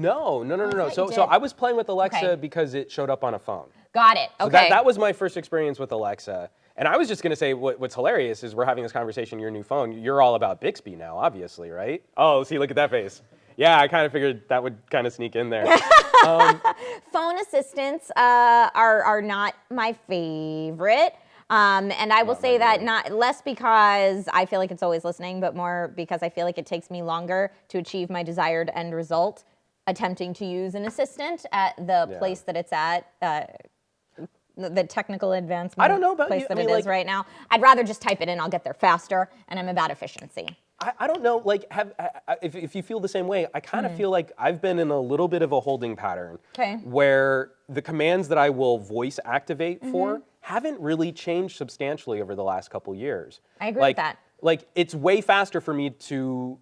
S2: No.
S1: thought you
S2: So
S1: did.
S2: I was playing with Alexa
S1: Okay.
S2: because it showed up on a phone.
S1: Got it.
S2: So
S1: Okay.
S2: that was my first experience with Alexa. And I was just going to say what's hilarious is we're having this conversation, your new phone. You're all about Bixby now, obviously, right? Oh, see, look at that face. Yeah, I kind of figured that would kind of sneak in there.
S1: Phone assistants are not my favorite. And I will say that not less because I feel like it's always listening, but more because I feel like it takes me longer to achieve my desired end result attempting to use an assistant at the place that it's at. The technical advancement
S2: I don't know about
S1: place
S2: you.
S1: that
S2: I mean,
S1: it is
S2: like-
S1: right now. I'd rather just type it in. I'll get there faster, and I'm about efficiency.
S2: I don't know, like, if you feel the same way, I kind of feel like I've been in a little bit of a holding pattern.
S1: Okay.
S2: Where the commands that I will voice activate for haven't really changed substantially over the last couple years.
S1: I agree with that.
S2: Like, it's way faster for me to,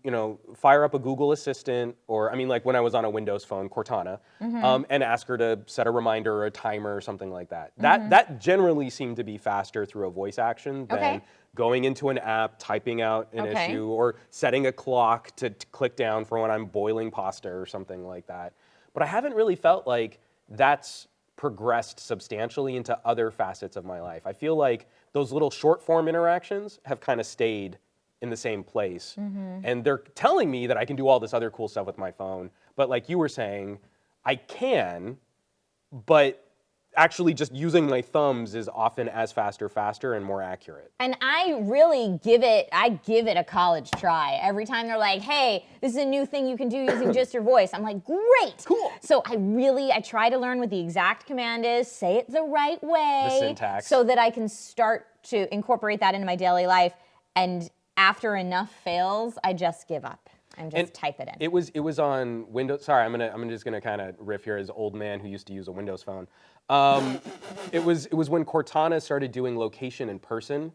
S2: fire up a Google Assistant, or, like when I was on a Windows phone, Cortana, and ask her to set a reminder or a timer or something like that. That generally seemed to be faster through a voice action than
S1: Okay.
S2: going into an app, typing out an
S1: Okay.
S2: issue, or setting a clock to click down for when I'm boiling pasta or something like that. But I haven't really felt like that's progressed substantially into other facets of my life. I feel like those little short form interactions have kind of stayed in the same place. And they're telling me that I can do all this other cool stuff with my phone. But like you were saying, I can, but actually just using my thumbs is often as faster, and more accurate.
S1: And I really give it a college try. Every time they're like, hey, this is a new thing you can do using just your voice. I'm like, great.
S2: Cool.
S1: So I try to learn what the exact command is, say it the right way.
S2: The syntax.
S1: So that I can start to incorporate that into my daily life. And after enough fails, I just give up and just type it in.
S2: It was on Windows. Sorry, I'm just gonna kind of riff here as old man who used to use a Windows phone. It was when Cortana started doing location in person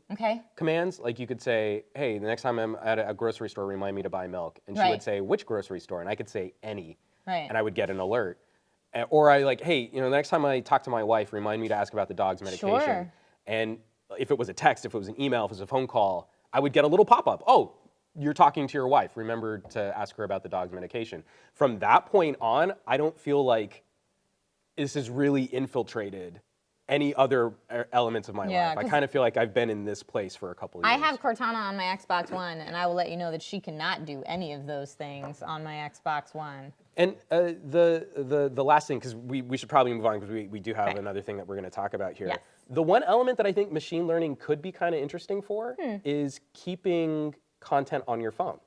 S2: commands. Like you could say, hey, the next time I'm at a grocery store, remind me to buy milk. And she would say, which grocery store? And I could say any.
S1: Right.
S2: And I would get an alert. Or I like, hey, the next time I talk to my wife, remind me to ask about the dog's medication.
S1: Sure.
S2: And if it was a text, if it was an email, if it was a phone call, I would get a little pop-up. Oh, you're talking to your wife. Remember to ask her about the dog's medication. From that point on, I don't feel like this has really infiltrated any other elements of my life. I kind of feel like I've been in this place for a couple of years.
S1: I have Cortana on my Xbox One, and I will let you know that she cannot do any of those things on my Xbox One.
S2: And the last thing, because we should probably move on because we do have another thing that we're going to talk about here.
S1: Yes.
S2: The one element that I think machine learning could be kind of interesting for is keeping content on your phone.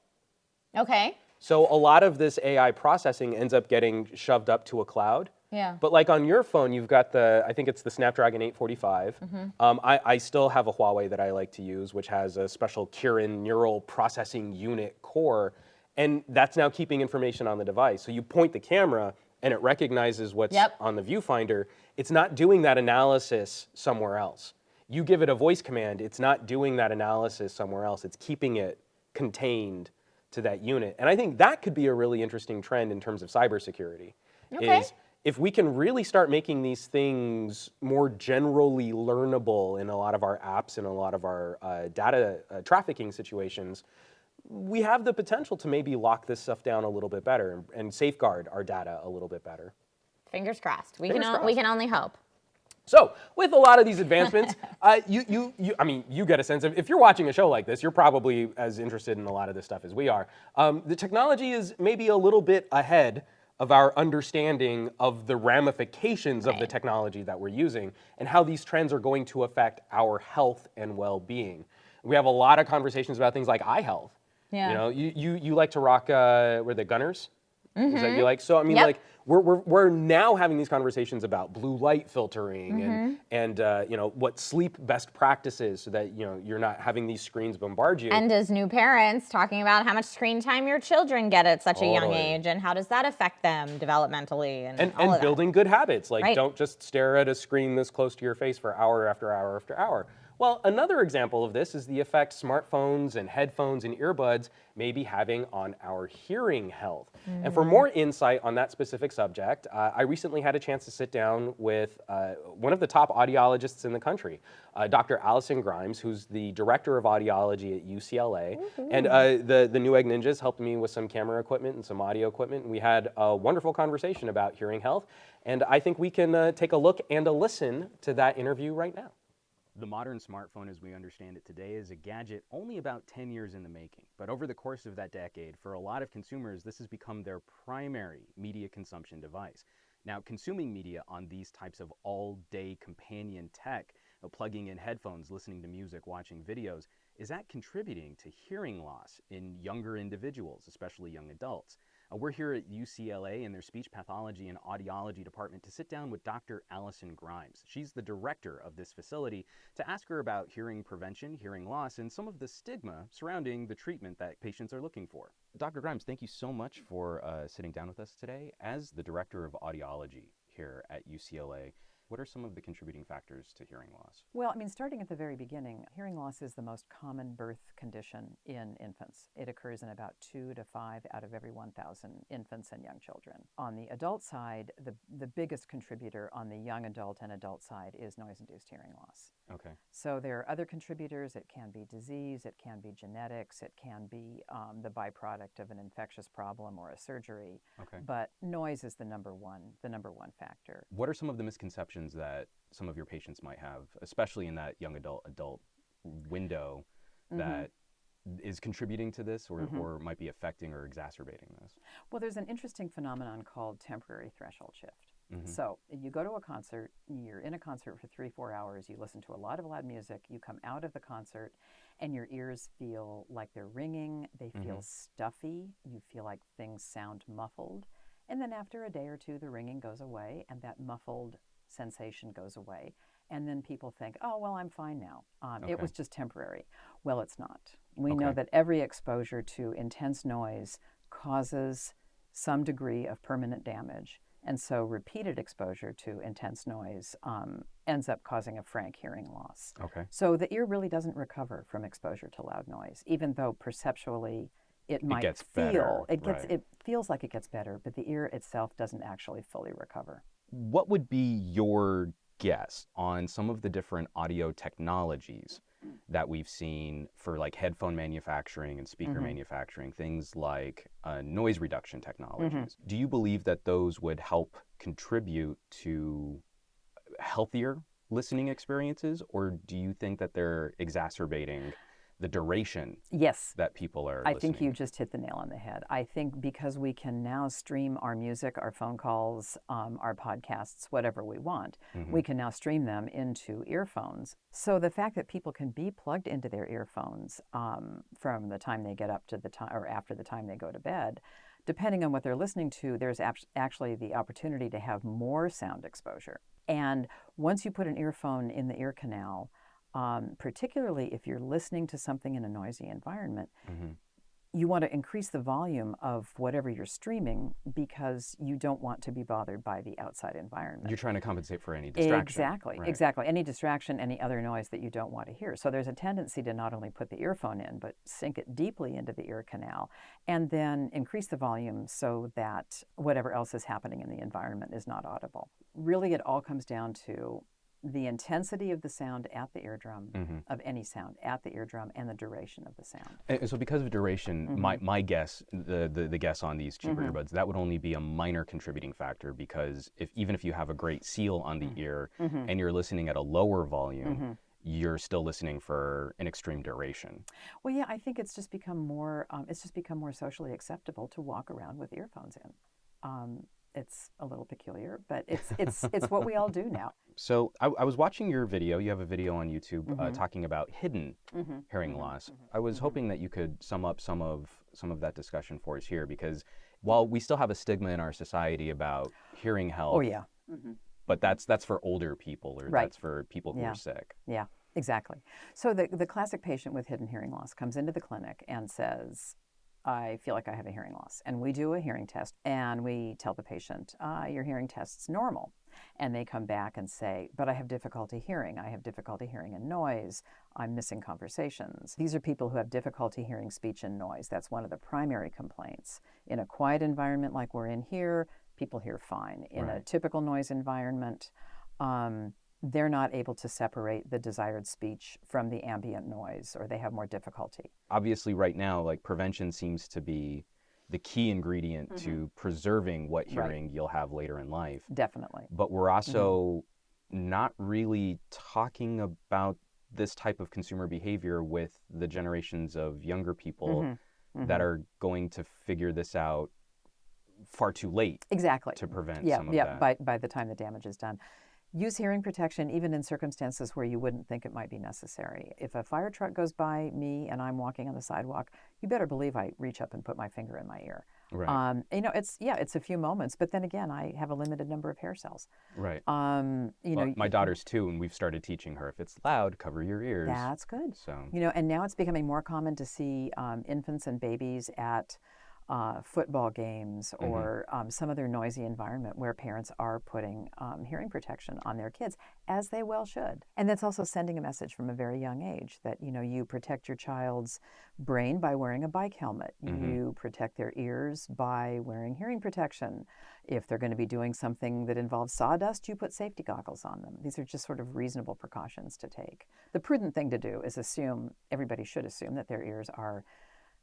S1: Okay. So
S2: So a lot of this AI processing ends up getting shoved up to a cloud.
S1: Yeah.
S2: But like on your phone, you've got I think it's the Snapdragon 845. I still have a Huawei that I like to use, which has a special Kirin neural processing unit core. And that's now keeping information on the device. So you point the camera and it recognizes what's on the viewfinder. It's not doing that analysis somewhere else. You give it a voice command, it's not doing that analysis somewhere else. It's keeping it contained to that unit. And I think that could be a really interesting trend in terms of cybersecurity.
S1: Okay.
S2: Is if we can really start making these things more generally learnable in a lot of our apps and a lot of our data trafficking situations, we have the potential to maybe lock this stuff down a little bit better and safeguard our data a little bit better.
S1: fingers crossed. We
S2: Fingers crossed.
S1: can only hope.
S2: So, with a lot of these advancements, you get a sense of, if you're watching a show like this, you're probably as interested in a lot of this stuff as we are. The technology is maybe a little bit ahead of our understanding of the ramifications of the technology that we're using and how these trends are going to affect our health and well-being. We have a lot of conversations about things like eye health.
S1: Yeah.
S2: You know, you like to rock were the Gunners? Is that you like? So I mean,
S1: Yep.
S2: like we're now having these conversations about blue light filtering and you know, what sleep best practices so that, you know, you're not having these screens bombard you.
S1: And as new parents, talking about how much screen time your children get at such a young
S2: Totally.
S1: age, and how does that affect them developmentally, and all of
S2: And
S1: that.
S2: building good habits, like
S1: Right.
S2: don't just stare at a screen this close to your face for hour after hour after hour. Well, another example of this is the effect smartphones and headphones and earbuds may be having on our hearing health. And for more insight on that specific subject, I recently had a chance to sit down with one of the top audiologists in the country, Dr. Allison Grimes, who's the director of audiology at UCLA. And the Newegg Ninjas helped me with some camera equipment and some audio equipment. And we had a wonderful conversation about hearing health. And I think we can take a look and a listen to that interview right now.
S4: The modern smartphone as we understand it today is a gadget only about 10 years in the making. But over the course of that decade, for a lot of consumers, this has become their primary media consumption device. Now, consuming media on these types of all-day companion tech, plugging in headphones, listening to music, watching videos, is that contributing to hearing loss in younger individuals, especially young adults? We're here at UCLA in their speech pathology and audiology department to sit down with Dr. Allison Grimes. She's the director of this facility, to ask her about hearing prevention, hearing loss, and some of the stigma surrounding the treatment that patients are looking for. Dr. Grimes, thank you so much for sitting down with us today. As the director of audiology here at UCLA, what are some of the contributing factors to hearing loss?
S5: Well, I mean, starting at the very beginning, hearing loss is the most common birth condition in infants. It occurs in about 2 to 5 out of every 1,000 infants and young children. On the adult side, the biggest contributor on the young adult and adult side is noise-induced hearing loss.
S4: Okay.
S5: So there are other contributors. It can be disease, it can be genetics, it can be the byproduct of an infectious problem or a surgery.
S4: Okay.
S5: But noise is the number one factor.
S4: What are some of the misconceptions that some of your patients might have, especially in that young adult window, that is contributing to this or might be affecting or exacerbating this?
S5: Well, there's an interesting phenomenon called temporary threshold shift. So you go to a concert, you're in a concert for 3-4 hours, you listen to a lot of loud music, you come out of the concert and your ears feel like they're ringing, they feel stuffy, you feel like things sound muffled. And then after a day or two, the ringing goes away and that muffled sensation goes away. And then people think, oh, well, I'm fine now. It was just temporary. Well, it's not. We know that every exposure to intense noise causes some degree of permanent damage. And so repeated exposure to intense noise ends up causing a frank hearing loss.
S4: Okay.
S5: So the ear really doesn't recover from exposure to loud noise, even though perceptually it might
S4: gets
S5: feel,
S4: better,
S5: it feels like it gets better, but the ear itself doesn't actually fully recover.
S4: What would be your guess on some of the different audio technologies that we've seen for like headphone manufacturing and speaker manufacturing, things like noise reduction technologies? Do you believe that those would help contribute to healthier listening experiences, or do you think that they're exacerbating the duration that people are listening?
S5: I think you just hit the nail on the head. I think because we can now stream our music, our phone calls, our podcasts, whatever we want, we can now stream them into earphones. So the fact that people can be plugged into their earphones from the time they get up to the time or after the time they go to bed, depending on what they're listening to, there's actually the opportunity to have more sound exposure. And once you put an earphone in the ear canal, particularly if you're listening to something in a noisy environment, you want to increase the volume of whatever you're streaming because you don't want to be bothered by the outside environment.
S4: You're trying to compensate for any distraction.
S5: Exactly,
S4: right?
S5: Exactly. Any distraction, any other noise that you don't want to hear. So there's a tendency to not only put the earphone in, but sink it deeply into the ear canal and then increase the volume so that whatever else is happening in the environment is not audible. Really, it all comes down to the intensity of the sound at the eardrum, of any sound at the eardrum, and the duration of the sound.
S4: And so because of duration, my guess, the guess on these cheaper earbuds, that would only be a minor contributing factor, because even if you have a great seal on the ear and you're listening at a lower volume, you're still listening for an extreme duration.
S5: Well, yeah, I think it's just become more socially acceptable to walk around with earphones in. it's a little peculiar, but it's what we all do now.
S4: So I was watching your video. You have a video on YouTube talking about hidden hearing loss. I was hoping that you could sum up some of that discussion for us here, because while we still have a stigma in our society about hearing health,
S5: Oh yeah.
S4: but that's for older people, or
S5: Right.
S4: that's for people who are sick.
S5: Yeah, exactly. So the classic patient with hidden hearing loss comes into the clinic and says, I feel like I have a hearing loss. And we do a hearing test, and we tell the patient, your hearing test's normal. And they come back and say, but I have difficulty hearing. I have difficulty hearing in noise. I'm missing conversations. These are people who have difficulty hearing speech and noise. That's one of the primary complaints. In a quiet environment like we're in here, people hear fine. In a typical noise environment, they're not able to separate the desired speech from the ambient noise, or they have more difficulty.
S4: Obviously, right now, like, prevention seems to be the key ingredient to preserving what hearing you'll have later in life.
S5: Definitely.
S4: But we're also not really talking about this type of consumer behavior with the generations of younger people that are going to figure this out far too late.
S5: Exactly.
S4: To prevent
S5: yeah,
S4: some of
S5: yeah,
S4: that.
S5: by the time the damage is done. Use hearing protection even in circumstances where you wouldn't think it might be necessary. If a fire truck goes by me and I'm walking on the sidewalk, you better believe I reach up and put my finger in my ear.
S4: Right.
S5: It's a few moments, but then again, I have a limited number of hair cells.
S4: Right.
S5: Well,
S4: my daughter's too, and we've started teaching her, if it's loud, cover your ears.
S5: That's good.
S4: So,
S5: and now it's becoming more common to see infants and babies at football games or some other noisy environment where parents are putting hearing protection on their kids, as they well should. And that's also sending a message from a very young age that, you protect your child's brain by wearing a bike helmet. You protect their ears by wearing hearing protection. If they're going to be doing something that involves sawdust, you put safety goggles on them. These are just sort of reasonable precautions to take. The prudent thing to do is everybody should assume that their ears are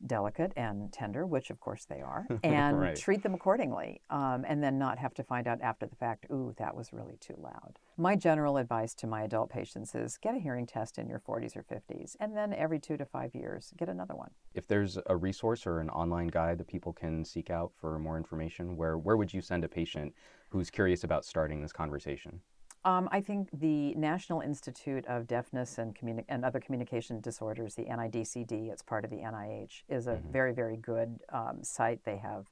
S5: delicate and tender, which of course they are, and treat them accordingly, and then not have to find out after the fact, ooh, that was really too loud. My general advice to my adult patients is get a hearing test in your 40s or 50s, and then every 2 to 5 years, get another one.
S4: if there's a resource or an online guide that people can seek out for more information, where would you send a patient who's curious about starting this conversation?
S5: I think the National Institute of Deafness and Other Communication Disorders, the NIDCD, it's part of the NIH, is a very, very good site. They have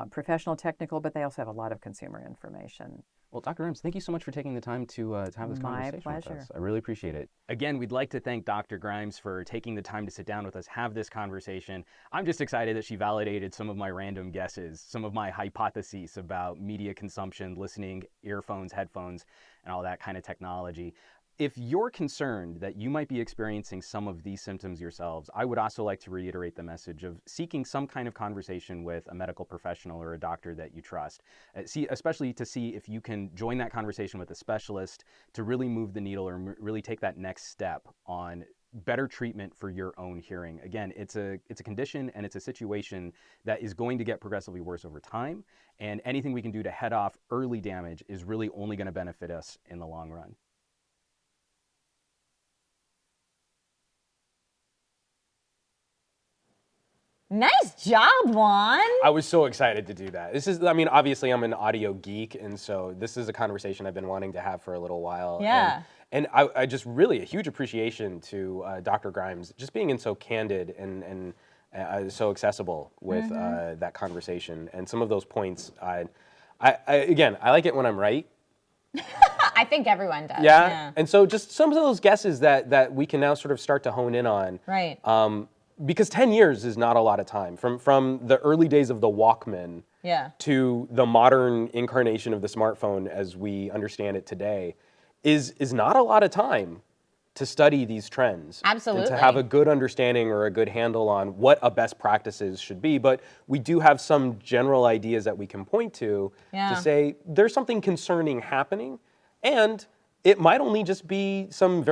S5: professional, technical, but they also have a lot of consumer information.
S4: Well, Dr. Grimes, thank you so much for taking the time to have this conversation
S5: pleasure.
S4: with us. I really appreciate it. Again, we'd like to thank Dr. Grimes for taking the time to sit down with us, have this conversation. I'm just excited that she validated some of my random guesses, some of my hypotheses about media consumption, listening, earphones, headphones, and all that kind of technology. If you're concerned that you might be experiencing some of these symptoms yourselves, I would also like to reiterate the message of seeking some kind of conversation with a medical professional or a doctor that you trust. Especially to see if you can join that conversation with a specialist to really move the needle or really take that next step on better treatment for your own hearing. Again, it's a condition and it's a situation that is going to get progressively worse over time, and anything we can do to head off early damage is really only going to benefit us in the long run.
S1: Nice job, Juan.
S2: I was so excited to do that. Obviously I'm an audio geek, and so this is a conversation I've been wanting to have for a little while.
S1: Yeah.
S2: And I just really a huge appreciation to Dr. Grimes just being so candid and so accessible with that conversation. And some of those points, I like it when I'm right.
S1: I think everyone does.
S2: Yeah. And so just some of those guesses that we can now sort of start to hone in on.
S1: Right.
S2: Because 10 years is not a lot of time. From the early days of the Walkman to the modern incarnation of the smartphone as we understand it today is not a lot of time to study these trends.
S1: Absolutely.
S2: And to have a good understanding or a good handle on what a best practices should be. But we do have some general ideas that we can point to say there's something concerning happening, and it might only just be some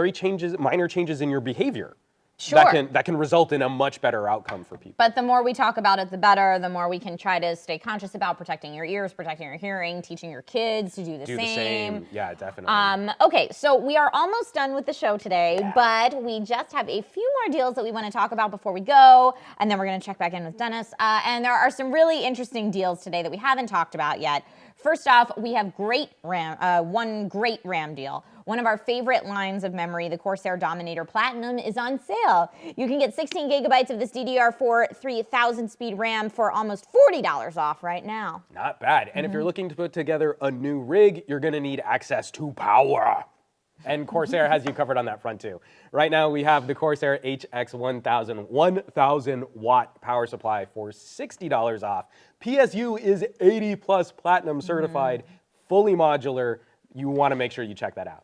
S2: minor changes in your behavior. that can result in a much better outcome for people.
S1: But the more we talk about it, the better. The more we can try to stay conscious about protecting your ears, protecting your hearing, teaching your kids to do the same.
S2: Yeah, definitely.
S1: Okay, so we are almost done with the show today, but we just have a few more deals that we want to talk about before we go, and then we're going to check back in with Dennis. And there are some really interesting deals today that we haven't talked about yet. First off, we have one great RAM deal. One of our favorite lines of memory, the Corsair Dominator Platinum, is on sale. You can get 16 gigabytes of this DDR4 3000 speed RAM for almost $40 off right now.
S2: Not bad. And if you're looking to put together a new rig, you're going to need access to power. And Corsair has you covered on that front too. Right now we have the Corsair HX1000 1000 watt power supply for $60 off. PSU is 80 plus platinum certified, fully modular. You want to make sure you check that out.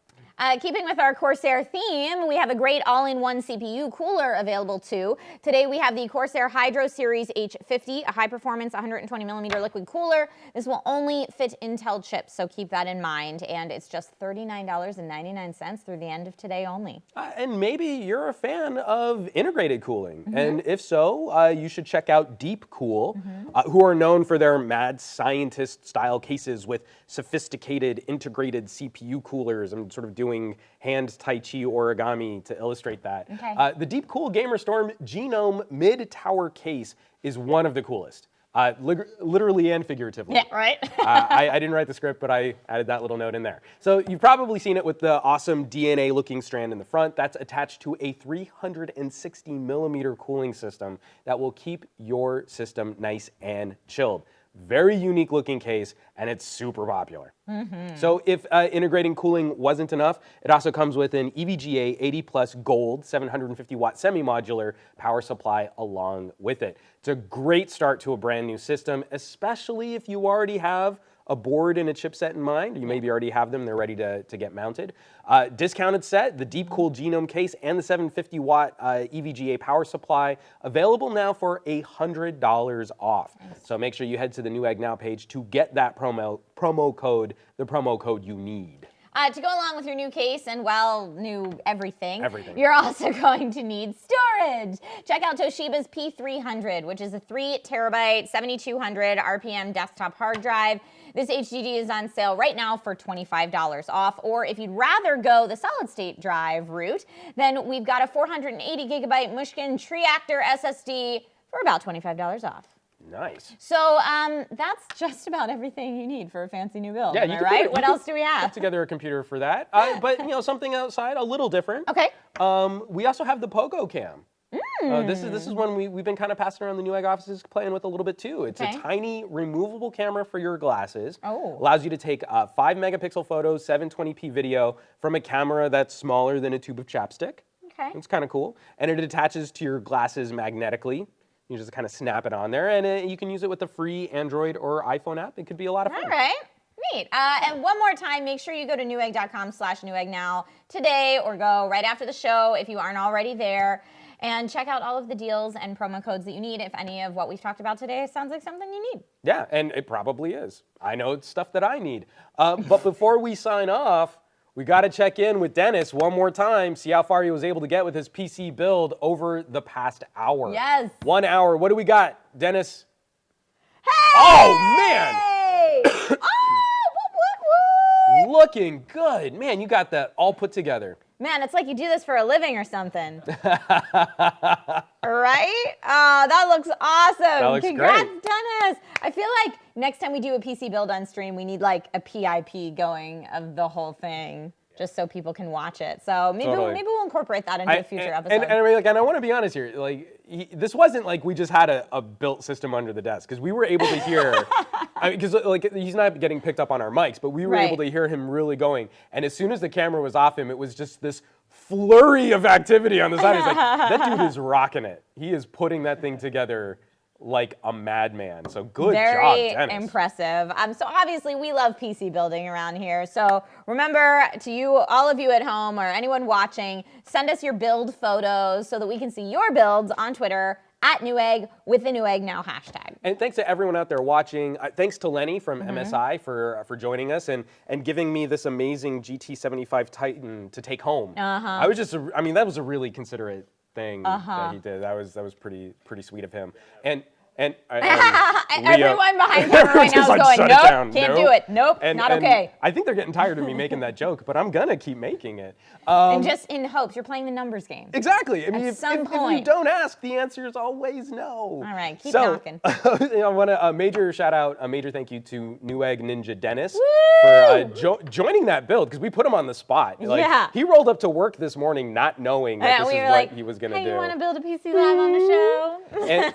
S1: Keeping with our Corsair theme, we have a great all-in-one CPU cooler available too. Today we have the Corsair Hydro Series H50, a high-performance 120mm liquid cooler. This will only fit Intel chips, so keep that in mind. And it's just $39.99 through the end of today only.
S2: And maybe you're a fan of integrated cooling. And if so, you should check out Deep Cool, who are known for their mad scientist-style cases with sophisticated integrated CPU coolers. I'm sort of doing hand Tai Chi origami to illustrate that.
S1: Okay.
S2: The Deep Cool Gamerstorm Genome Mid-Tower case is one of the coolest, literally and figuratively.
S1: Yeah, right?
S2: I didn't write the script, but I added that little note in there. So you've probably seen it with the awesome DNA-looking strand in the front. That's attached to a 360mm cooling system that will keep your system nice and chilled. Very unique looking case, and it's super popular. So if integrating cooling wasn't enough, it also comes with an EVGA 80 plus gold 750 watt semi-modular power supply along with it. It's a great start to a brand new system, especially if you already have a board and a chipset in mind. You maybe already have them, they're ready to get mounted. Discounted set, the Deep Cool Genome case and the 750 watt EVGA power supply, available now for $100 off. So make sure you head to the Newegg Now page to get that promo code, the promo code you need.
S1: To go along with your new case and, well, new everything, you're also going to need storage. Check out Toshiba's P300, which is a 3 terabyte, 7200 RPM desktop hard drive. This HDD is on sale right now for $25 off, or if you'd rather go the solid-state drive route, then we've got a 480 gigabyte Mushkin Triactor SSD for about $25 off.
S2: Nice.
S1: So that's just about everything you need for a fancy new build.
S2: Yeah,
S1: am I right? What else do we have?
S2: Put together a computer for that. But you know, something outside, a little different.
S1: Okay.
S2: We also have the Pogo Cam. This is one we've been kind of passing around the Newegg offices, playing with a little bit too. It's a tiny removable camera for your glasses. Allows you to take 5 megapixel photos, 720p video from a camera that's smaller than a tube of chapstick.
S1: Okay.
S2: It's kind of cool. And it attaches to your glasses magnetically. You just kind of snap it on there, and you can use it with the free Android or iPhone app. It could be a lot of fun.
S1: All right. Neat. And one more time, make sure you go to newegg.com/NeweggNow today, or go right after the show if you aren't already there, and check out all of the deals and promo codes that you need if any of what we've talked about today sounds like something you need.
S2: Yeah, and it probably is. I know it's stuff that I need. But before we sign off, we got to check in with Dennis one more time, see how far he was able to get with his PC build over the past hour.
S1: Yes.
S2: 1 hour. What do we got, Dennis?
S1: Hey!
S2: Oh, man!
S1: Oh, what?
S2: Looking good. Man, you got that all put together.
S1: Man, it's like you do this for a living or something. Right? Oh, that looks awesome.
S2: That looks
S1: Congrats,
S2: great.
S1: Dennis. I feel like next time we do a PC build on stream, we need like a PIP going of the whole thing, just so people can watch it. So maybe we'll incorporate that into a future episode.
S2: And I want to be honest here. Like, this wasn't like we just had a built system under the desk, because we were able to hear. Because like he's not getting picked up on our mics, but we were able to hear him really going. And as soon as the camera was off him, it was just this flurry of activity on the side. He's like, that dude is rocking it. He is putting that thing together like a madman. So good job, Dennis.
S1: Very impressive. So obviously we love PC building around here. So remember, to you, all of you at home or anyone watching, send us your build photos so that we can see your builds on Twitter @Newegg with the Newegg Now hashtag.
S2: And thanks to everyone out there watching. Thanks to Lenny from MSI for joining us and giving me this amazing GT75 Titan to take home. I was that was a really considerate thing that he did. That was pretty sweet of him. And
S1: everyone behind camera right now is going,
S2: shut it
S1: nope,
S2: down.
S1: can't do it. Nope, not okay.
S2: I think they're getting tired of me making that joke, but I'm gonna keep making it.
S1: And just in hopes, you're playing the numbers game.
S2: Exactly. I mean,
S1: At some
S2: if
S1: point.
S2: you don't ask, the answer is always no.
S1: All right, keep knocking.
S2: I want a major shout out, a major thank you to Newegg Ninja Dennis for joining that build, because we put him on the spot.
S1: Yeah.
S2: He rolled up to work this morning not knowing that this
S1: we
S2: is
S1: were
S2: what
S1: like,
S2: he was gonna
S1: hey,
S2: do.
S1: you want to build a PC Lab on the show?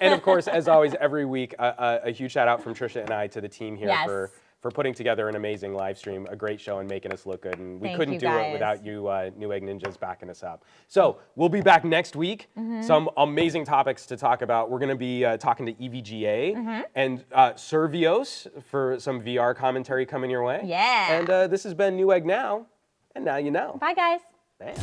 S2: And of course, as always, every week, a huge shout out from Trisha and I to the team here
S1: Yes.
S2: for putting together an amazing live stream, a great show, and making us look good. And we
S1: Thank
S2: couldn't
S1: you,
S2: do
S1: guys.
S2: it without you, Newegg Ninjas, backing us up. So we'll be back next week. Some amazing topics to talk about. We're going to be talking to EVGA and Servios for some VR commentary coming your way.
S1: Yeah.
S2: And this has been Newegg Now, and now you know.
S1: Bye, guys.
S2: Bam.